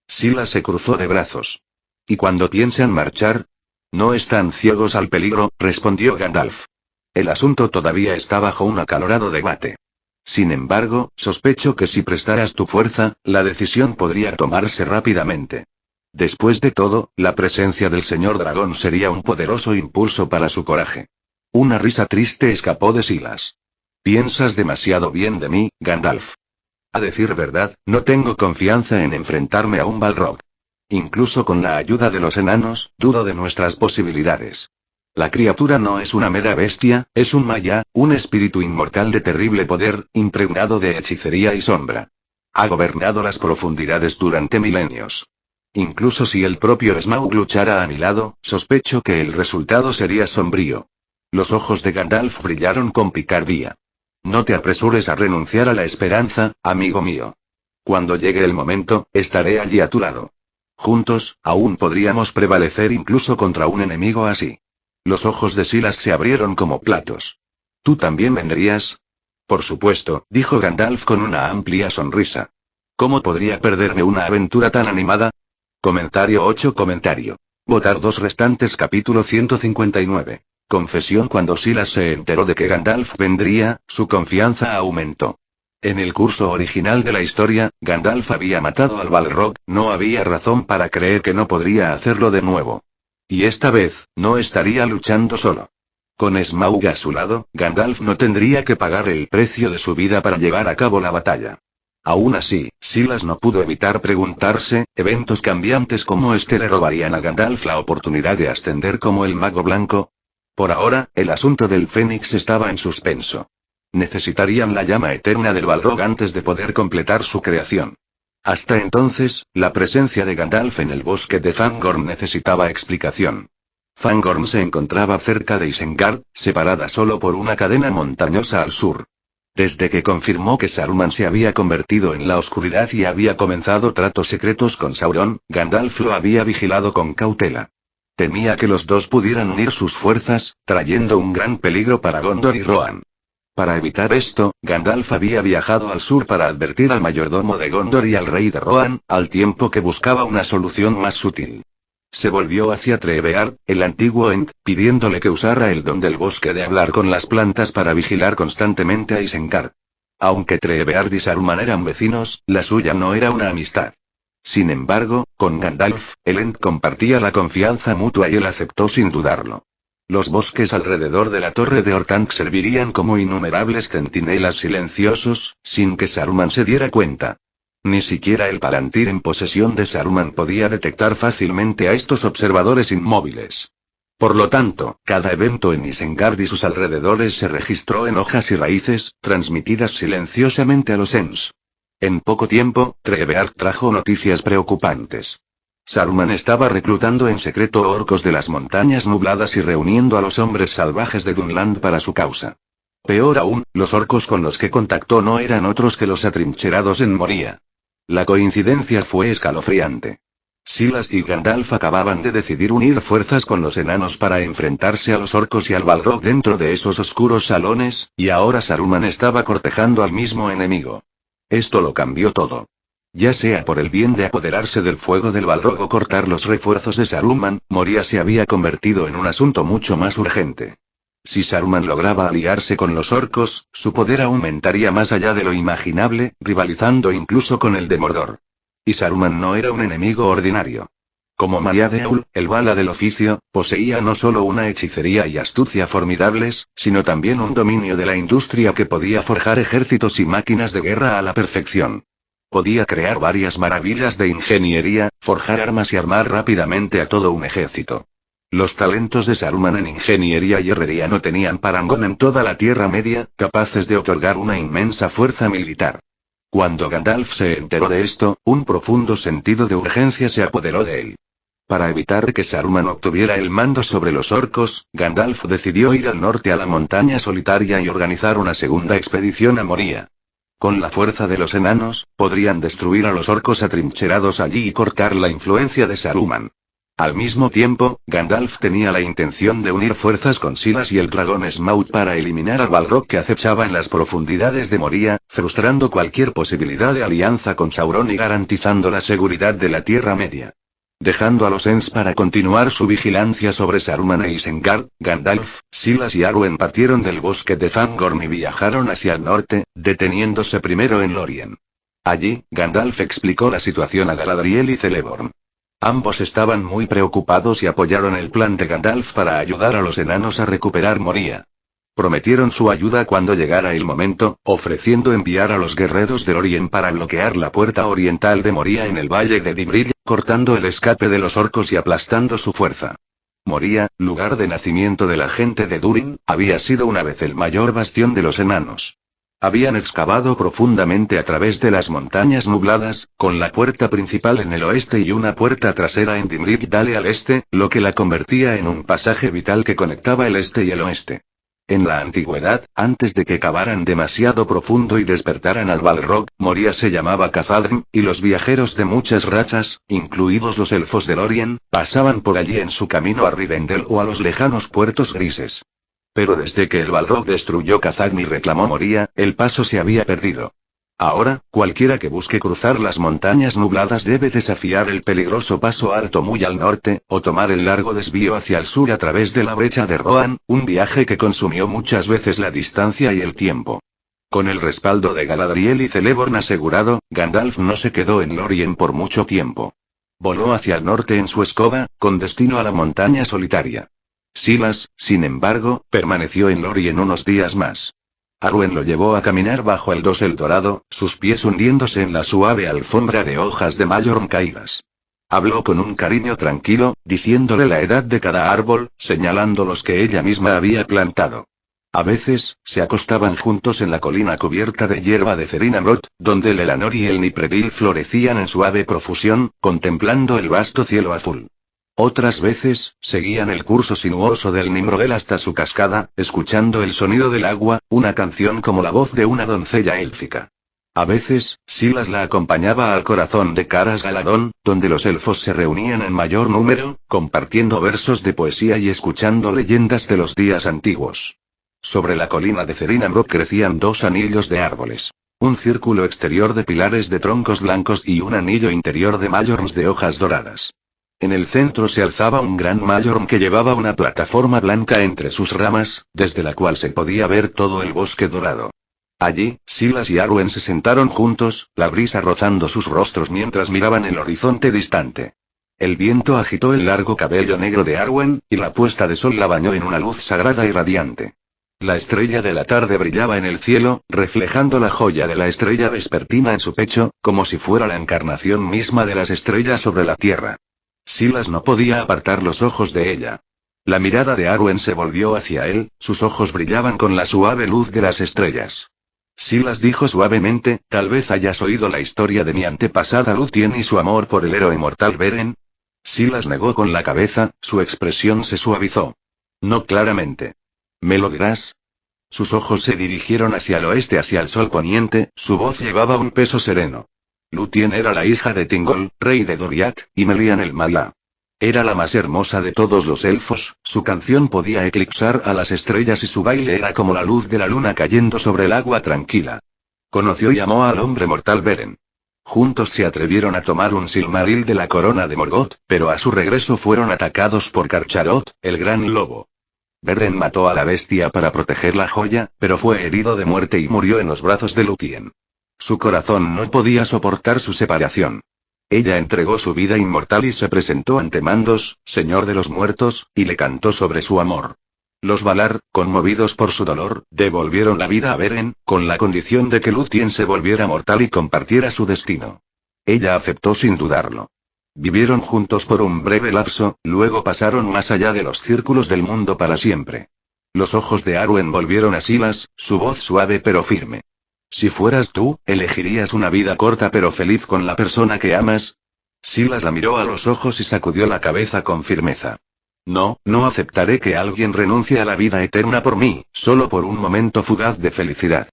Silas se cruzó de brazos. ¿Y cuando piensan marchar? No están ciegos al peligro, respondió Gandalf. El asunto todavía está bajo un acalorado debate. Sin embargo, sospecho que si prestaras tu fuerza, la decisión podría tomarse rápidamente. Después de todo, la presencia del señor dragón sería un poderoso impulso para su coraje. Una risa triste escapó de Silas. Piensas demasiado bien de mí, Gandalf. A decir verdad, no tengo confianza en enfrentarme a un Balrog. Incluso con la ayuda de los enanos, dudo de nuestras posibilidades. La criatura no es una mera bestia, es un Maya, un espíritu inmortal de terrible poder, impregnado de hechicería y sombra. Ha gobernado las profundidades durante milenios. Incluso si el propio Smaug luchara a mi lado, sospecho que el resultado sería sombrío. Los ojos de Gandalf brillaron con picardía. No te apresures a renunciar a la esperanza, amigo mío. Cuando llegue el momento, estaré allí a tu lado. Juntos, aún podríamos prevalecer incluso contra un enemigo así. Los ojos de Silas se abrieron como platos. ¿Tú también vendrías? Por supuesto, dijo Gandalf con una amplia sonrisa. ¿Cómo podría perderme una aventura tan animada? Comentario 8. Votar 2 restantes. Capítulo 159. Confesión. Cuando Silas se enteró de que Gandalf vendría, su confianza aumentó. En el curso original de la historia, Gandalf había matado al Balrog, no había razón para creer que no podría hacerlo de nuevo. Y esta vez, no estaría luchando solo. Con Smaug a su lado, Gandalf no tendría que pagar el precio de su vida para llevar a cabo la batalla. Aún así, Silas no pudo evitar preguntarse, ¿eventos cambiantes como este le robarían a Gandalf la oportunidad de ascender como el Mago Blanco? Por ahora, el asunto del Fénix estaba en suspenso. Necesitarían la llama eterna del Balrog antes de poder completar su creación. Hasta entonces, la presencia de Gandalf en el bosque de Fangorn necesitaba explicación. Fangorn se encontraba cerca de Isengard, separada solo por una cadena montañosa al sur. Desde que confirmó que Saruman se había convertido en la oscuridad y había comenzado tratos secretos con Sauron, Gandalf lo había vigilado con cautela. Temía que los dos pudieran unir sus fuerzas, trayendo un gran peligro para Gondor y Rohan. Para evitar esto, Gandalf había viajado al sur para advertir al mayordomo de Gondor y al rey de Rohan, al tiempo que buscaba una solución más sutil. Se volvió hacia Treebeard, el antiguo Ent, pidiéndole que usara el don del bosque de hablar con las plantas para vigilar constantemente a Isengard. Aunque Treebeard y Saruman eran vecinos, la suya no era una amistad. Sin embargo, con Gandalf, el Ent compartía la confianza mutua y él aceptó sin dudarlo. Los bosques alrededor de la torre de Orthanc servirían como innumerables centinelas silenciosos, sin que Saruman se diera cuenta. Ni siquiera el Palantir en posesión de Saruman podía detectar fácilmente a estos observadores inmóviles. Por lo tanto, cada evento en Isengard y sus alrededores se registró en hojas y raíces, transmitidas silenciosamente a los Ents. En poco tiempo, Treebeard trajo noticias preocupantes. Saruman estaba reclutando en secreto orcos de las montañas nubladas y reuniendo a los hombres salvajes de Dunland para su causa. Peor aún, los orcos con los que contactó no eran otros que los atrincherados en Moria. La coincidencia fue escalofriante. Silas y Gandalf acababan de decidir unir fuerzas con los enanos para enfrentarse a los orcos y al Balrog dentro de esos oscuros salones, y ahora Saruman estaba cortejando al mismo enemigo. Esto lo cambió todo. Ya sea por el bien de apoderarse del fuego del Balrog o cortar los refuerzos de Saruman, Moria se había convertido en un asunto mucho más urgente. Si Saruman lograba aliarse con los orcos, su poder aumentaría más allá de lo imaginable, rivalizando incluso con el de Mordor. Y Saruman no era un enemigo ordinario. Como Mariadeul, el bala del oficio, poseía no solo una hechicería y astucia formidables, sino también un dominio de la industria que podía forjar ejércitos y máquinas de guerra a la perfección. Podía crear varias maravillas de ingeniería, forjar armas y armar rápidamente a todo un ejército. Los talentos de Saruman en ingeniería y herrería no tenían parangón en toda la Tierra Media, capaces de otorgar una inmensa fuerza militar. Cuando Gandalf se enteró de esto, un profundo sentido de urgencia se apoderó de él. Para evitar que Saruman obtuviera el mando sobre los orcos, Gandalf decidió ir al norte a la montaña solitaria y organizar una segunda expedición a Moria. Con la fuerza de los enanos, podrían destruir a los orcos atrincherados allí y cortar la influencia de Saruman. Al mismo tiempo, Gandalf tenía la intención de unir fuerzas con Silas y el dragón Smaug para eliminar al Balrog que acechaba en las profundidades de Moria, frustrando cualquier posibilidad de alianza con Sauron y garantizando la seguridad de la Tierra Media. Dejando a los Ents para continuar su vigilancia sobre Saruman e Isengard, Gandalf, Silas y Arwen partieron del bosque de Fangorn y viajaron hacia el norte, deteniéndose primero en Lórien. Allí, Gandalf explicó la situación a Galadriel y Celeborn. Ambos estaban muy preocupados y apoyaron el plan de Gandalf para ayudar a los enanos a recuperar Moria. Prometieron su ayuda cuando llegara el momento, ofreciendo enviar a los guerreros de Lórien para bloquear la puerta oriental de Moria en el valle de Dimrill, cortando el escape de los orcos y aplastando su fuerza. Moria, lugar de nacimiento de la gente de Durin, había sido una vez el mayor bastión de los enanos. Habían excavado profundamente a través de las montañas nubladas, con la puerta principal en el oeste y una puerta trasera en Dimrill Dale al este, lo que la convertía en un pasaje vital que conectaba el este y el oeste. En la antigüedad, antes de que cavaran demasiado profundo y despertaran al Balrog, Moria se llamaba Khazad-dûm, y los viajeros de muchas razas, incluidos los elfos de Lórien, pasaban por allí en su camino a Rivendell o a los lejanos puertos grises. Pero desde que el Balrog destruyó Khazad-dûm y reclamó Moria, el paso se había perdido. Ahora, cualquiera que busque cruzar las montañas nubladas debe desafiar el peligroso paso alto muy al norte, o tomar el largo desvío hacia el sur a través de la brecha de Rohan, un viaje que consumió muchas veces la distancia y el tiempo. Con el respaldo de Galadriel y Celeborn asegurado, Gandalf no se quedó en Lórien por mucho tiempo. Voló hacia el norte en su escoba, con destino a la montaña solitaria. Silas, sin embargo, permaneció en Lórien unos días más. Arwen lo llevó a caminar bajo el dosel dorado, sus pies hundiéndose en la suave alfombra de hojas de Mallorn caídas. Habló con un cariño tranquilo, diciéndole la edad de cada árbol, señalando los que ella misma había plantado. A veces, se acostaban juntos en la colina cubierta de hierba de Cerinamrot, donde el elanor y el nipredil florecían en suave profusión, contemplando el vasto cielo azul. Otras veces, seguían el curso sinuoso del Nimrodel hasta su cascada, escuchando el sonido del agua, una canción como la voz de una doncella élfica. A veces, Silas la acompañaba al corazón de Caras Galadón, donde los elfos se reunían en mayor número, compartiendo versos de poesía y escuchando leyendas de los días antiguos. Sobre la colina de Cerinamrot crecían 2 anillos de árboles. Un círculo exterior de pilares de troncos blancos y un anillo interior de mallorns de hojas doradas. En el centro se alzaba un gran mallorn que llevaba una plataforma blanca entre sus ramas, desde la cual se podía ver todo el bosque dorado. Allí, Silas y Arwen se sentaron juntos, la brisa rozando sus rostros mientras miraban el horizonte distante. El viento agitó el largo cabello negro de Arwen, y la puesta de sol la bañó en una luz sagrada y radiante. La estrella de la tarde brillaba en el cielo, reflejando la joya de la estrella vespertina en su pecho, como si fuera la encarnación misma de las estrellas sobre la tierra. Silas no podía apartar los ojos de ella. La mirada de Arwen se volvió hacia él, sus ojos brillaban con la suave luz de las estrellas. Silas dijo suavemente, tal vez hayas oído la historia de mi antepasada Lúthien y su amor por el héroe mortal Beren. Silas negó con la cabeza, su expresión se suavizó. No claramente. ¿Me lo dirás? Sus ojos se dirigieron hacia el oeste, hacia el sol poniente, su voz llevaba un peso sereno. Lúthien era la hija de Thingol, rey de Doriath, y Melian el Mala. Era la más hermosa de todos los elfos, su canción podía eclipsar a las estrellas y su baile era como la luz de la luna cayendo sobre el agua tranquila. Conoció y amó al hombre mortal Beren. Juntos se atrevieron a tomar un Silmaril de la corona de Morgoth, pero a su regreso fueron atacados por Carcharot, el gran lobo. Beren mató a la bestia para proteger la joya, pero fue herido de muerte y murió en los brazos de Lúthien. Su corazón no podía soportar su separación. Ella entregó su vida inmortal y se presentó ante Mandos, señor de los muertos, y le cantó sobre su amor. Los Valar, conmovidos por su dolor, devolvieron la vida a Beren, con la condición de que Lúthien se volviera mortal y compartiera su destino. Ella aceptó sin dudarlo. Vivieron juntos por un breve lapso, luego pasaron más allá de los círculos del mundo para siempre. Los ojos de Arwen volvieron a Silas, su voz suave pero firme. Si fueras tú, ¿elegirías una vida corta pero feliz con la persona que amas? Silas la miró a los ojos y sacudió la cabeza con firmeza. No, no aceptaré que alguien renuncie a la vida eterna por mí, solo por un momento fugaz de felicidad.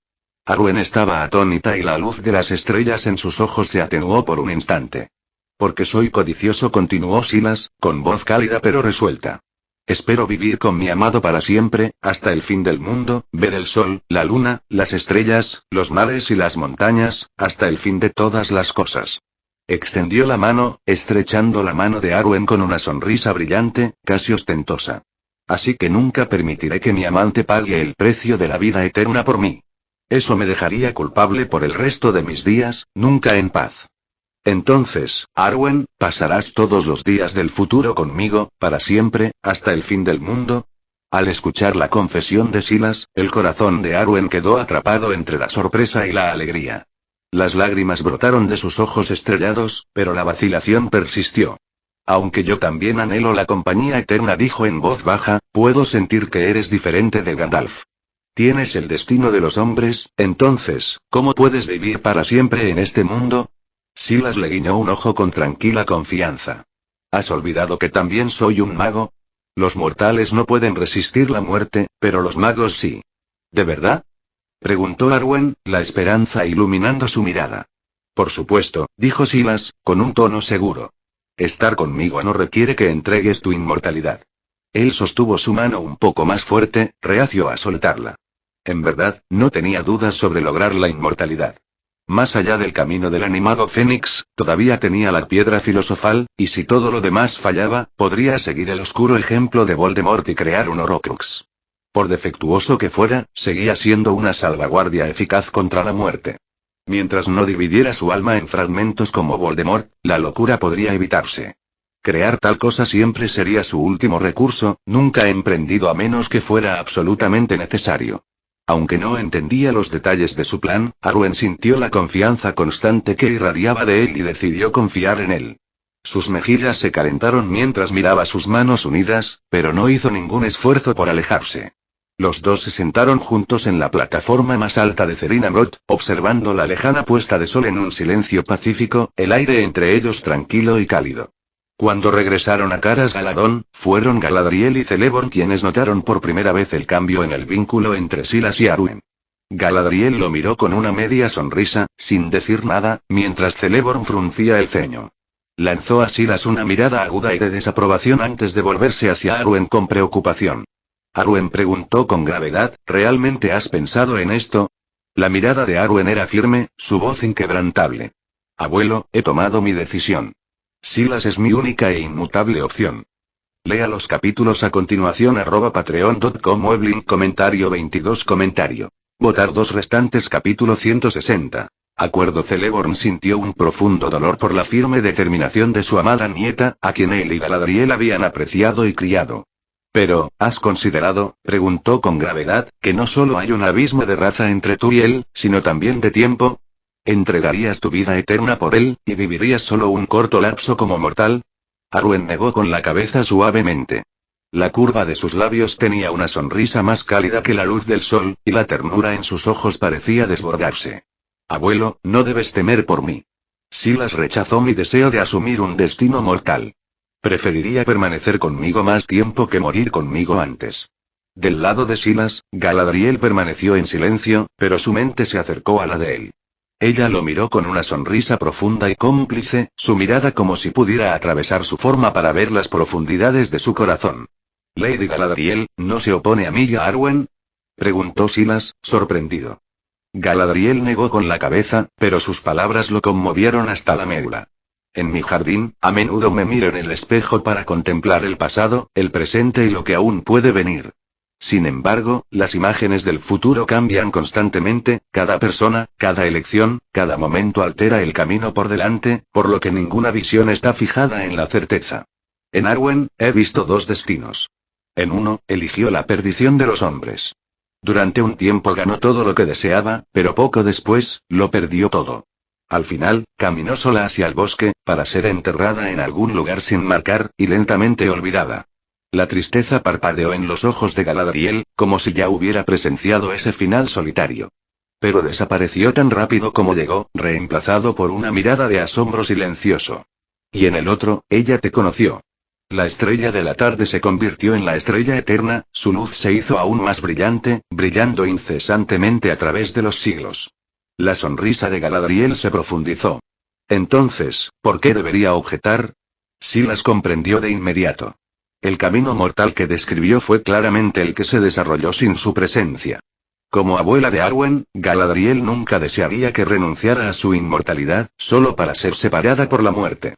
Arwen estaba atónita y la luz de las estrellas en sus ojos se atenuó por un instante. Porque soy codicioso, continuó Silas, con voz cálida pero resuelta. Espero vivir con mi amado para siempre, hasta el fin del mundo, ver el sol, la luna, las estrellas, los mares y las montañas, hasta el fin de todas las cosas. Extendió la mano, estrechando la mano de Arwen con una sonrisa brillante, casi ostentosa. Así que nunca permitiré que mi amante pague el precio de la vida eterna por mí. Eso me dejaría culpable por el resto de mis días, nunca en paz. Entonces, Arwen, ¿pasarás todos los días del futuro conmigo, para siempre, hasta el fin del mundo? Al escuchar la confesión de Silas, el corazón de Arwen quedó atrapado entre la sorpresa y la alegría. Las lágrimas brotaron de sus ojos estrellados, pero la vacilación persistió. Aunque yo también anhelo la compañía eterna, dijo en voz baja, puedo sentir que eres diferente de Gandalf. Tienes el destino de los hombres, entonces, ¿cómo puedes vivir para siempre en este mundo? Silas le guiñó un ojo con tranquila confianza. ¿Has olvidado que también soy un mago? Los mortales no pueden resistir la muerte, pero los magos sí. ¿De verdad? Preguntó Arwen, la esperanza iluminando su mirada. Por supuesto, dijo Silas, con un tono seguro. Estar conmigo no requiere que entregues tu inmortalidad. Él sostuvo su mano un poco más fuerte, reacio a soltarla. En verdad, no tenía dudas sobre lograr la inmortalidad. Más allá del camino del animado Fénix, todavía tenía la piedra filosofal, y si todo lo demás fallaba, podría seguir el oscuro ejemplo de Voldemort y crear un Horcrux. Por defectuoso que fuera, seguía siendo una salvaguardia eficaz contra la muerte. Mientras no dividiera su alma en fragmentos como Voldemort, la locura podría evitarse. Crear tal cosa siempre sería su último recurso, nunca emprendido a menos que fuera absolutamente necesario. Aunque no entendía los detalles de su plan, Arwen sintió la confianza constante que irradiaba de él y decidió confiar en él. Sus mejillas se calentaron mientras miraba sus manos unidas, pero no hizo ningún esfuerzo por alejarse. Los dos se sentaron juntos en la plataforma más alta de Cerinamrot, observando la lejana puesta de sol en un silencio pacífico, el aire entre ellos tranquilo y cálido. Cuando regresaron a Caras Galadón, fueron Galadriel y Celeborn quienes notaron por primera vez el cambio en el vínculo entre Silas y Arwen. Galadriel lo miró con una media sonrisa, sin decir nada, mientras Celeborn fruncía el ceño. Lanzó a Silas una mirada aguda y de desaprobación antes de volverse hacia Arwen con preocupación. Arwen preguntó con gravedad, ¿realmente has pensado en esto? La mirada de Arwen era firme, su voz inquebrantable. Abuelo, he tomado mi decisión. Silas es mi única e inmutable opción. Lea los capítulos a continuación @patreon.com /link comentario 22 comentario. Votar 2 restantes capítulo 160. Acuerdo. Celeborn sintió un profundo dolor por la firme determinación de su amada nieta, a quien él y Galadriel habían apreciado y criado. Pero, ¿has considerado, preguntó con gravedad, que no solo hay un abismo de raza entre tú y él, sino también de tiempo? ¿Entregarías tu vida eterna por él, y vivirías solo un corto lapso como mortal? Arwen negó con la cabeza suavemente. La curva de sus labios tenía una sonrisa más cálida que la luz del sol, y la ternura en sus ojos parecía desbordarse. Abuelo, no debes temer por mí. Silas rechazó mi deseo de asumir un destino mortal. Preferiría permanecer conmigo más tiempo que morir conmigo antes. Del lado de Silas, Galadriel permaneció en silencio, pero su mente se acercó a la de él. Ella lo miró con una sonrisa profunda y cómplice, su mirada como si pudiera atravesar su forma para ver las profundidades de su corazón. Lady Galadriel, ¿no se opone a mí y a Arwen? Preguntó Silas, sorprendido. Galadriel negó con la cabeza, pero sus palabras lo conmovieron hasta la médula. En mi jardín, a menudo me miro en el espejo para contemplar el pasado, el presente y lo que aún puede venir. Sin embargo, las imágenes del futuro cambian constantemente, cada persona, cada elección, cada momento altera el camino por delante, por lo que ninguna visión está fijada en la certeza. En Arwen, he visto 2 destinos. En uno, eligió la perdición de los hombres. Durante un tiempo ganó todo lo que deseaba, pero poco después, lo perdió todo. Al final, caminó sola hacia el bosque, para ser enterrada en algún lugar sin marcar, y lentamente olvidada. La tristeza parpadeó en los ojos de Galadriel, como si ya hubiera presenciado ese final solitario. Pero desapareció tan rápido como llegó, reemplazado por una mirada de asombro silencioso. Y en el otro, ella te conoció. La estrella de la tarde se convirtió en la estrella eterna, su luz se hizo aún más brillante, brillando incesantemente a través de los siglos. La sonrisa de Galadriel se profundizó. Entonces, ¿por qué debería objetar? Silas comprendió de inmediato. El camino mortal que describió fue claramente el que se desarrolló sin su presencia. Como abuela de Arwen, Galadriel nunca desearía que renunciara a su inmortalidad, solo para ser separada por la muerte.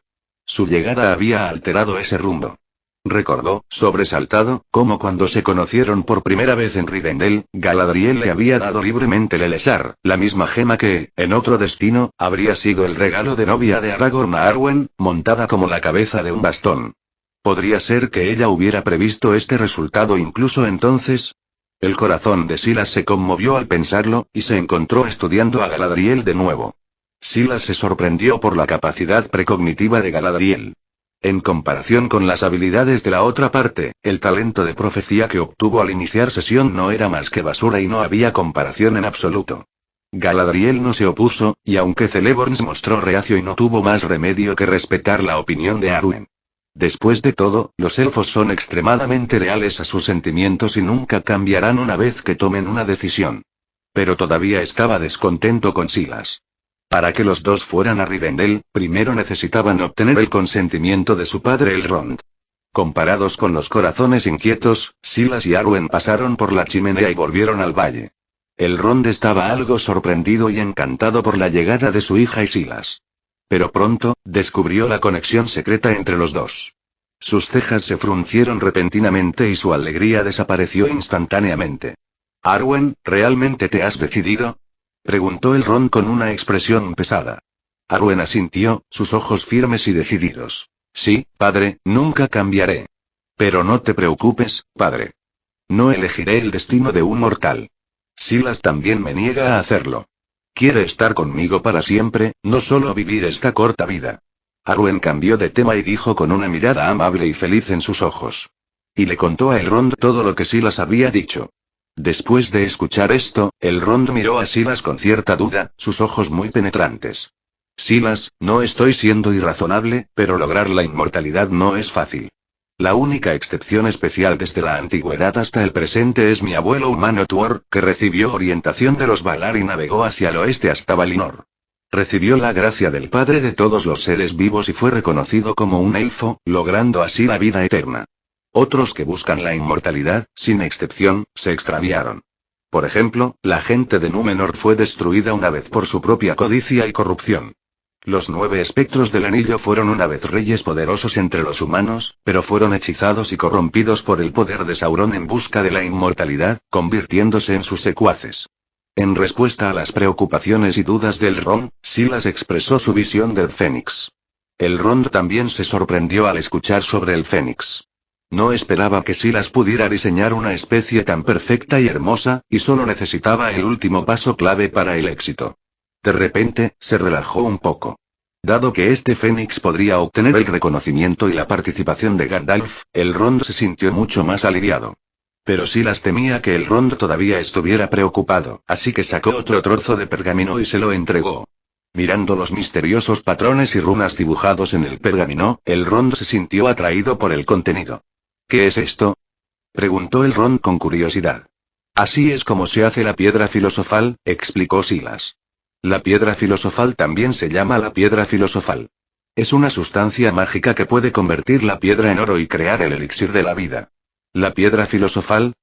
Su llegada había alterado ese rumbo. Recordó, sobresaltado, cómo cuando se conocieron por primera vez en Rivendell, Galadriel le había dado libremente el Elessar, la misma gema que, en otro destino, habría sido el regalo de novia de Aragorn a Arwen, montada como la cabeza de un bastón. ¿Podría ser que ella hubiera previsto este resultado incluso entonces? El corazón de Silas se conmovió al pensarlo, y se encontró estudiando a Galadriel de nuevo. Silas se sorprendió por la capacidad precognitiva de Galadriel. En comparación con las habilidades de la otra parte, el talento de profecía que obtuvo al iniciar sesión no era más que basura y no había comparación en absoluto. Galadriel no se opuso, y aunque Celeborn se mostró reacio y no tuvo más remedio que respetar la opinión de Arwen. Después de todo, los elfos son extremadamente leales a sus sentimientos y nunca cambiarán una vez que tomen una decisión. Pero todavía estaba descontento con Silas. Para que los dos fueran a Rivendell, primero necesitaban obtener el consentimiento de su padre Elrond. Comparados con los corazones inquietos, Silas y Arwen pasaron por la chimenea y volvieron al valle. Elrond estaba algo sorprendido y encantado por la llegada de su hija y Silas. Pero pronto, descubrió la conexión secreta entre los dos. Sus cejas se fruncieron repentinamente y su alegría desapareció instantáneamente. «Arwen, ¿realmente te has decidido?», preguntó Elrond con una expresión pesada. Arwen asintió, sus ojos firmes y decididos. «Sí, padre, nunca cambiaré. Pero no te preocupes, padre. No elegiré el destino de un mortal. Silas también me niega a hacerlo. Quiere estar conmigo para siempre, no solo vivir esta corta vida». Arwen cambió de tema y dijo con una mirada amable y feliz en sus ojos. Y le contó a Elrond todo lo que Silas había dicho. Después de escuchar esto, Elrond miró a Silas con cierta duda, sus ojos muy penetrantes. Silas, no estoy siendo irrazonable, pero lograr la inmortalidad no es fácil. La única excepción especial desde la antigüedad hasta el presente es mi abuelo humano Tuor, que recibió orientación de los Valar y navegó hacia el oeste hasta Valinor. Recibió la gracia del padre de todos los seres vivos y fue reconocido como un elfo, logrando así la vida eterna. Otros que buscan la inmortalidad, sin excepción, se extraviaron. Por ejemplo, la gente de Númenor fue destruida una vez por su propia codicia y corrupción. Los 9 espectros del anillo fueron una vez reyes poderosos entre los humanos, pero fueron hechizados y corrompidos por el poder de Sauron en busca de la inmortalidad, convirtiéndose en sus secuaces. En respuesta a las preocupaciones y dudas de Elrond, Silas expresó su visión del Fénix. Elrond también se sorprendió al escuchar sobre el Fénix. No esperaba que Silas pudiera diseñar una especie tan perfecta y hermosa, y solo necesitaba el último paso clave para el éxito. De repente, se relajó un poco. Dado que este Fénix podría obtener el reconocimiento y la participación de Gandalf, Elrond se sintió mucho más aliviado. Pero Silas temía que Elrond todavía estuviera preocupado, así que sacó otro trozo de pergamino y se lo entregó. Mirando los misteriosos patrones y runas dibujados en el pergamino, Elrond se sintió atraído por el contenido. ¿Qué es esto?, preguntó Elrond con curiosidad. Así es como se hace la piedra filosofal, explicó Silas. La piedra filosofal también se llama la piedra filosofal. Es una sustancia mágica que puede convertir la piedra en oro y crear el elixir de la vida. ¿La piedra filosofal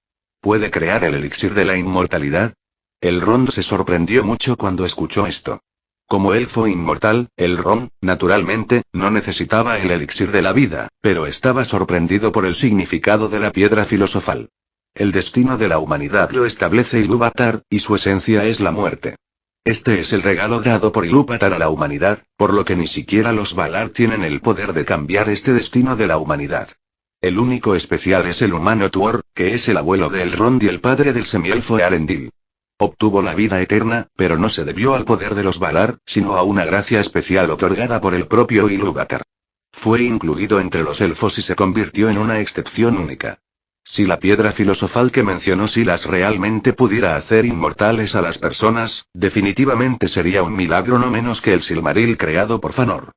puede crear el elixir de la inmortalidad? Elrond se sorprendió mucho cuando escuchó esto. Como elfo inmortal, Elrond, naturalmente, no necesitaba el elixir de la vida, pero estaba sorprendido por el significado de la piedra filosofal. El destino de la humanidad lo establece Ilúvatar, y su esencia es la muerte. Este es el regalo dado por Ilúvatar a la humanidad, por lo que ni siquiera los Valar tienen el poder de cambiar este destino de la humanidad. El único especial es el humano Tuor, que es el abuelo de Elrond y el padre del semielfo Earendil. Obtuvo la vida eterna, pero no se debió al poder de los Valar, sino a una gracia especial otorgada por el propio Ilúvatar. Fue incluido entre los elfos y se convirtió en una excepción única. Si la piedra filosofal que mencionó Silas realmente pudiera hacer inmortales a las personas, definitivamente sería un milagro no menos que el Silmaril creado por Fëanor.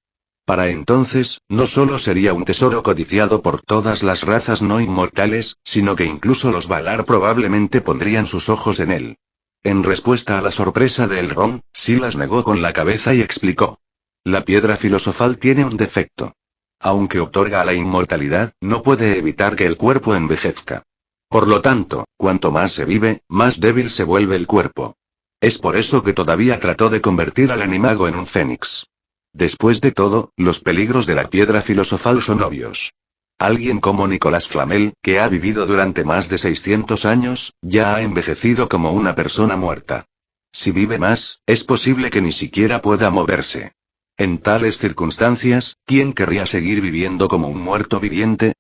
Para entonces, no solo sería un tesoro codiciado por todas las razas no inmortales, sino que incluso los Valar probablemente pondrían sus ojos en él. En respuesta a la sorpresa de Elrond, Silas negó con la cabeza y explicó. La piedra filosofal tiene un defecto. Aunque otorga la inmortalidad, no puede evitar que el cuerpo envejezca. Por lo tanto, cuanto más se vive, más débil se vuelve el cuerpo. Es por eso que todavía trató de convertir al animago en un fénix. Después de todo, los peligros de la piedra filosofal son obvios. Alguien como Nicolás Flamel, que ha vivido durante más de 600 años, ya ha envejecido como una persona muerta. Si vive más, es posible que ni siquiera pueda moverse. En tales circunstancias, ¿quién querría seguir viviendo como un muerto viviente?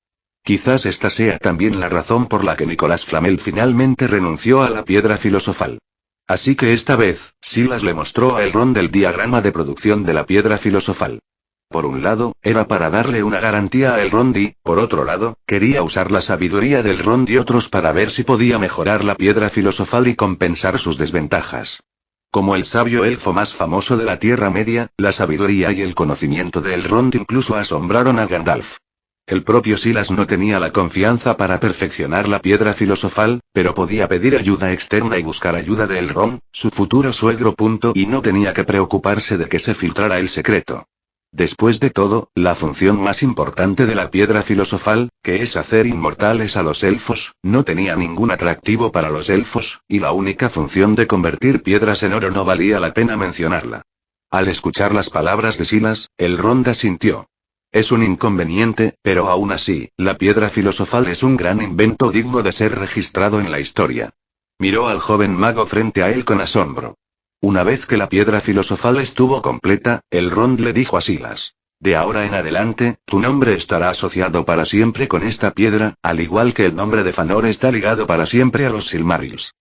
Quizás esta sea también la razón por la que Nicolás Flamel finalmente renunció a la piedra filosofal. Así que esta vez, Silas le mostró a Elrond el diagrama de producción de la piedra filosofal. Por un lado, era para darle una garantía a Elrond y, por otro lado, quería usar la sabiduría de Elrond y otros para ver si podía mejorar la piedra filosofal y compensar sus desventajas. Como el sabio elfo más famoso de la Tierra Media, la sabiduría y el conocimiento de Elrond incluso asombraron a Gandalf. El propio Silas no tenía la confianza para perfeccionar la piedra filosofal, pero podía pedir ayuda externa y buscar ayuda de Elrond, su futuro suegro. Y no tenía que preocuparse de que se filtrara el secreto. Después de todo, la función más importante de la piedra filosofal, que es hacer inmortales a los elfos, no tenía ningún atractivo para los elfos, y la única función de convertir piedras en oro no valía la pena mencionarla. Al escuchar las palabras de Silas, Elrond asintió. Es un inconveniente, pero aún así, la piedra filosofal es un gran invento digno de ser registrado en la historia. Miró al joven mago frente a él con asombro. Una vez que la piedra filosofal estuvo completa, Elrond le dijo a Silas. De ahora en adelante, tu nombre estará asociado para siempre con esta piedra, al igual que el nombre de Fëanor está ligado para siempre a los Silmarils.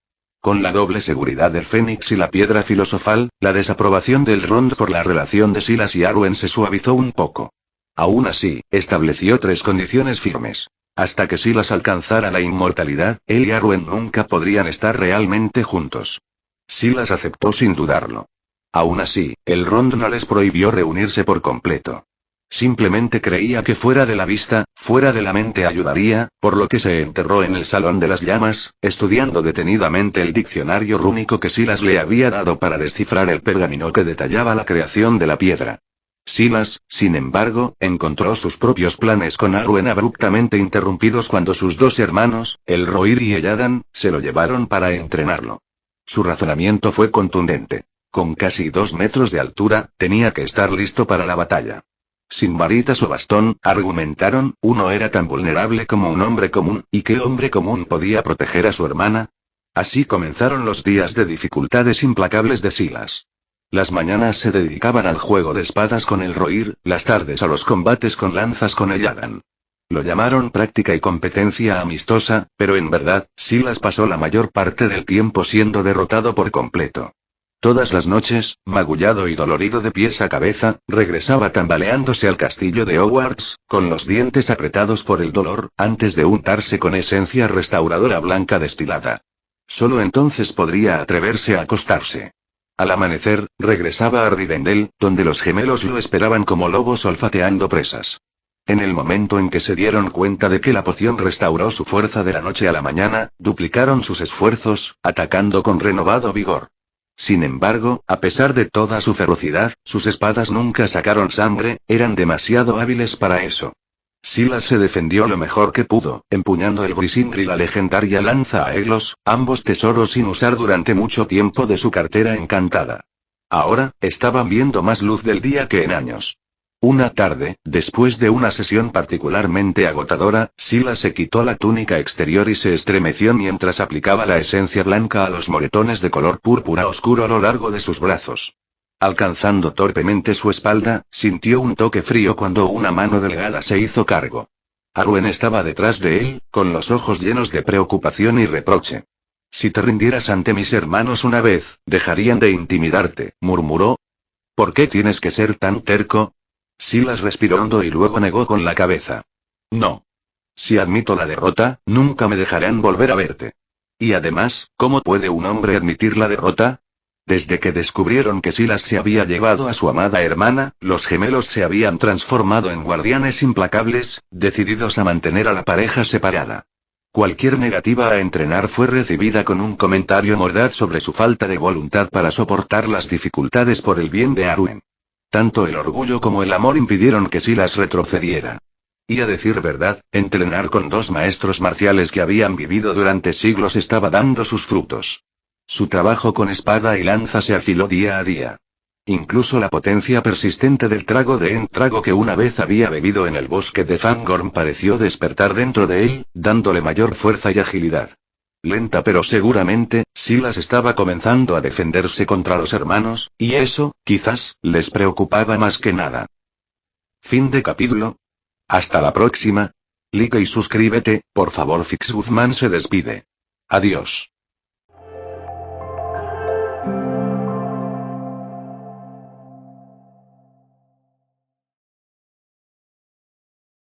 Con la doble seguridad del Fénix y la piedra filosofal, la desaprobación del Rond por la relación de Silas y Arwen se suavizó un poco. Aún así, estableció 3 condiciones firmes. Hasta que Silas alcanzara la inmortalidad, él y Arwen nunca podrían estar realmente juntos. Silas aceptó sin dudarlo. Aún así, el Rond no les prohibió reunirse por completo. Simplemente creía que fuera de la vista, fuera de la mente ayudaría, por lo que se enterró en el Salón de las Llamas, estudiando detenidamente el diccionario rúnico que Silas le había dado para descifrar el pergamino que detallaba la creación de la piedra. Silas, sin embargo, encontró sus propios planes con Arwen abruptamente interrumpidos cuando sus 2 hermanos, el Rohirrim y Elladan, se lo llevaron para entrenarlo. Su razonamiento fue contundente. Con casi 2 metros de altura, tenía que estar listo para la batalla. Sin varitas o bastón, argumentaron, uno era tan vulnerable como un hombre común, ¿y qué hombre común podía proteger a su hermana? Así comenzaron los días de dificultades implacables de Silas. Las mañanas se dedicaban al juego de espadas con el Rohirrim, las tardes a los combates con lanzas con Elladan. Lo llamaron práctica y competencia amistosa, pero en verdad, Silas pasó la mayor parte del tiempo siendo derrotado por completo. Todas las noches, magullado y dolorido de pies a cabeza, regresaba tambaleándose al castillo de Hogwarts, con los dientes apretados por el dolor, antes de untarse con esencia restauradora blanca destilada. Solo entonces podría atreverse a acostarse. Al amanecer, regresaba a Rivendell, donde los gemelos lo esperaban como lobos olfateando presas. En el momento en que se dieron cuenta de que la poción restauró su fuerza de la noche a la mañana, duplicaron sus esfuerzos, atacando con renovado vigor. Sin embargo, a pesar de toda su ferocidad, sus espadas nunca sacaron sangre, eran demasiado hábiles para eso. Silas se defendió lo mejor que pudo, empuñando el Brisingr y la legendaria lanza a Eglos, ambos tesoros sin usar durante mucho tiempo de su cartera encantada. Ahora, estaban viendo más luz del día que en años. Una tarde, después de una sesión particularmente agotadora, Silas se quitó la túnica exterior y se estremeció mientras aplicaba la esencia blanca a los moretones de color púrpura oscuro a lo largo de sus brazos. Alcanzando torpemente su espalda, sintió un toque frío cuando una mano delgada se hizo cargo. Arwen estaba detrás de él, con los ojos llenos de preocupación y reproche. Si te rindieras ante mis hermanos una vez, dejarían de intimidarte, murmuró. ¿Por qué tienes que ser tan terco? Silas respiró hondo y luego negó con la cabeza. No. Si admito la derrota, nunca me dejarán volver a verte. Y además, ¿cómo puede un hombre admitir la derrota? Desde que descubrieron que Silas se había llevado a su amada hermana, los gemelos se habían transformado en guardianes implacables, decididos a mantener a la pareja separada. Cualquier negativa a entrenar fue recibida con un comentario mordaz sobre su falta de voluntad para soportar las dificultades por el bien de Arwen. Tanto el orgullo como el amor impidieron que Silas retrocediera. Y a decir verdad, entrenar con 2 maestros marciales que habían vivido durante siglos estaba dando sus frutos. Su trabajo con espada y lanza se afiló día a día. Incluso la potencia persistente del trago de Entrago que una vez había bebido en el bosque de Fangorn pareció despertar dentro de él, dándole mayor fuerza y agilidad. Lenta pero seguramente, Silas estaba comenzando a defenderse contra los hermanos, y eso, quizás, les preocupaba más que nada. Fin de capítulo. Hasta la próxima. Like y suscríbete, por favor. Fix Guzmán se despide. Adiós.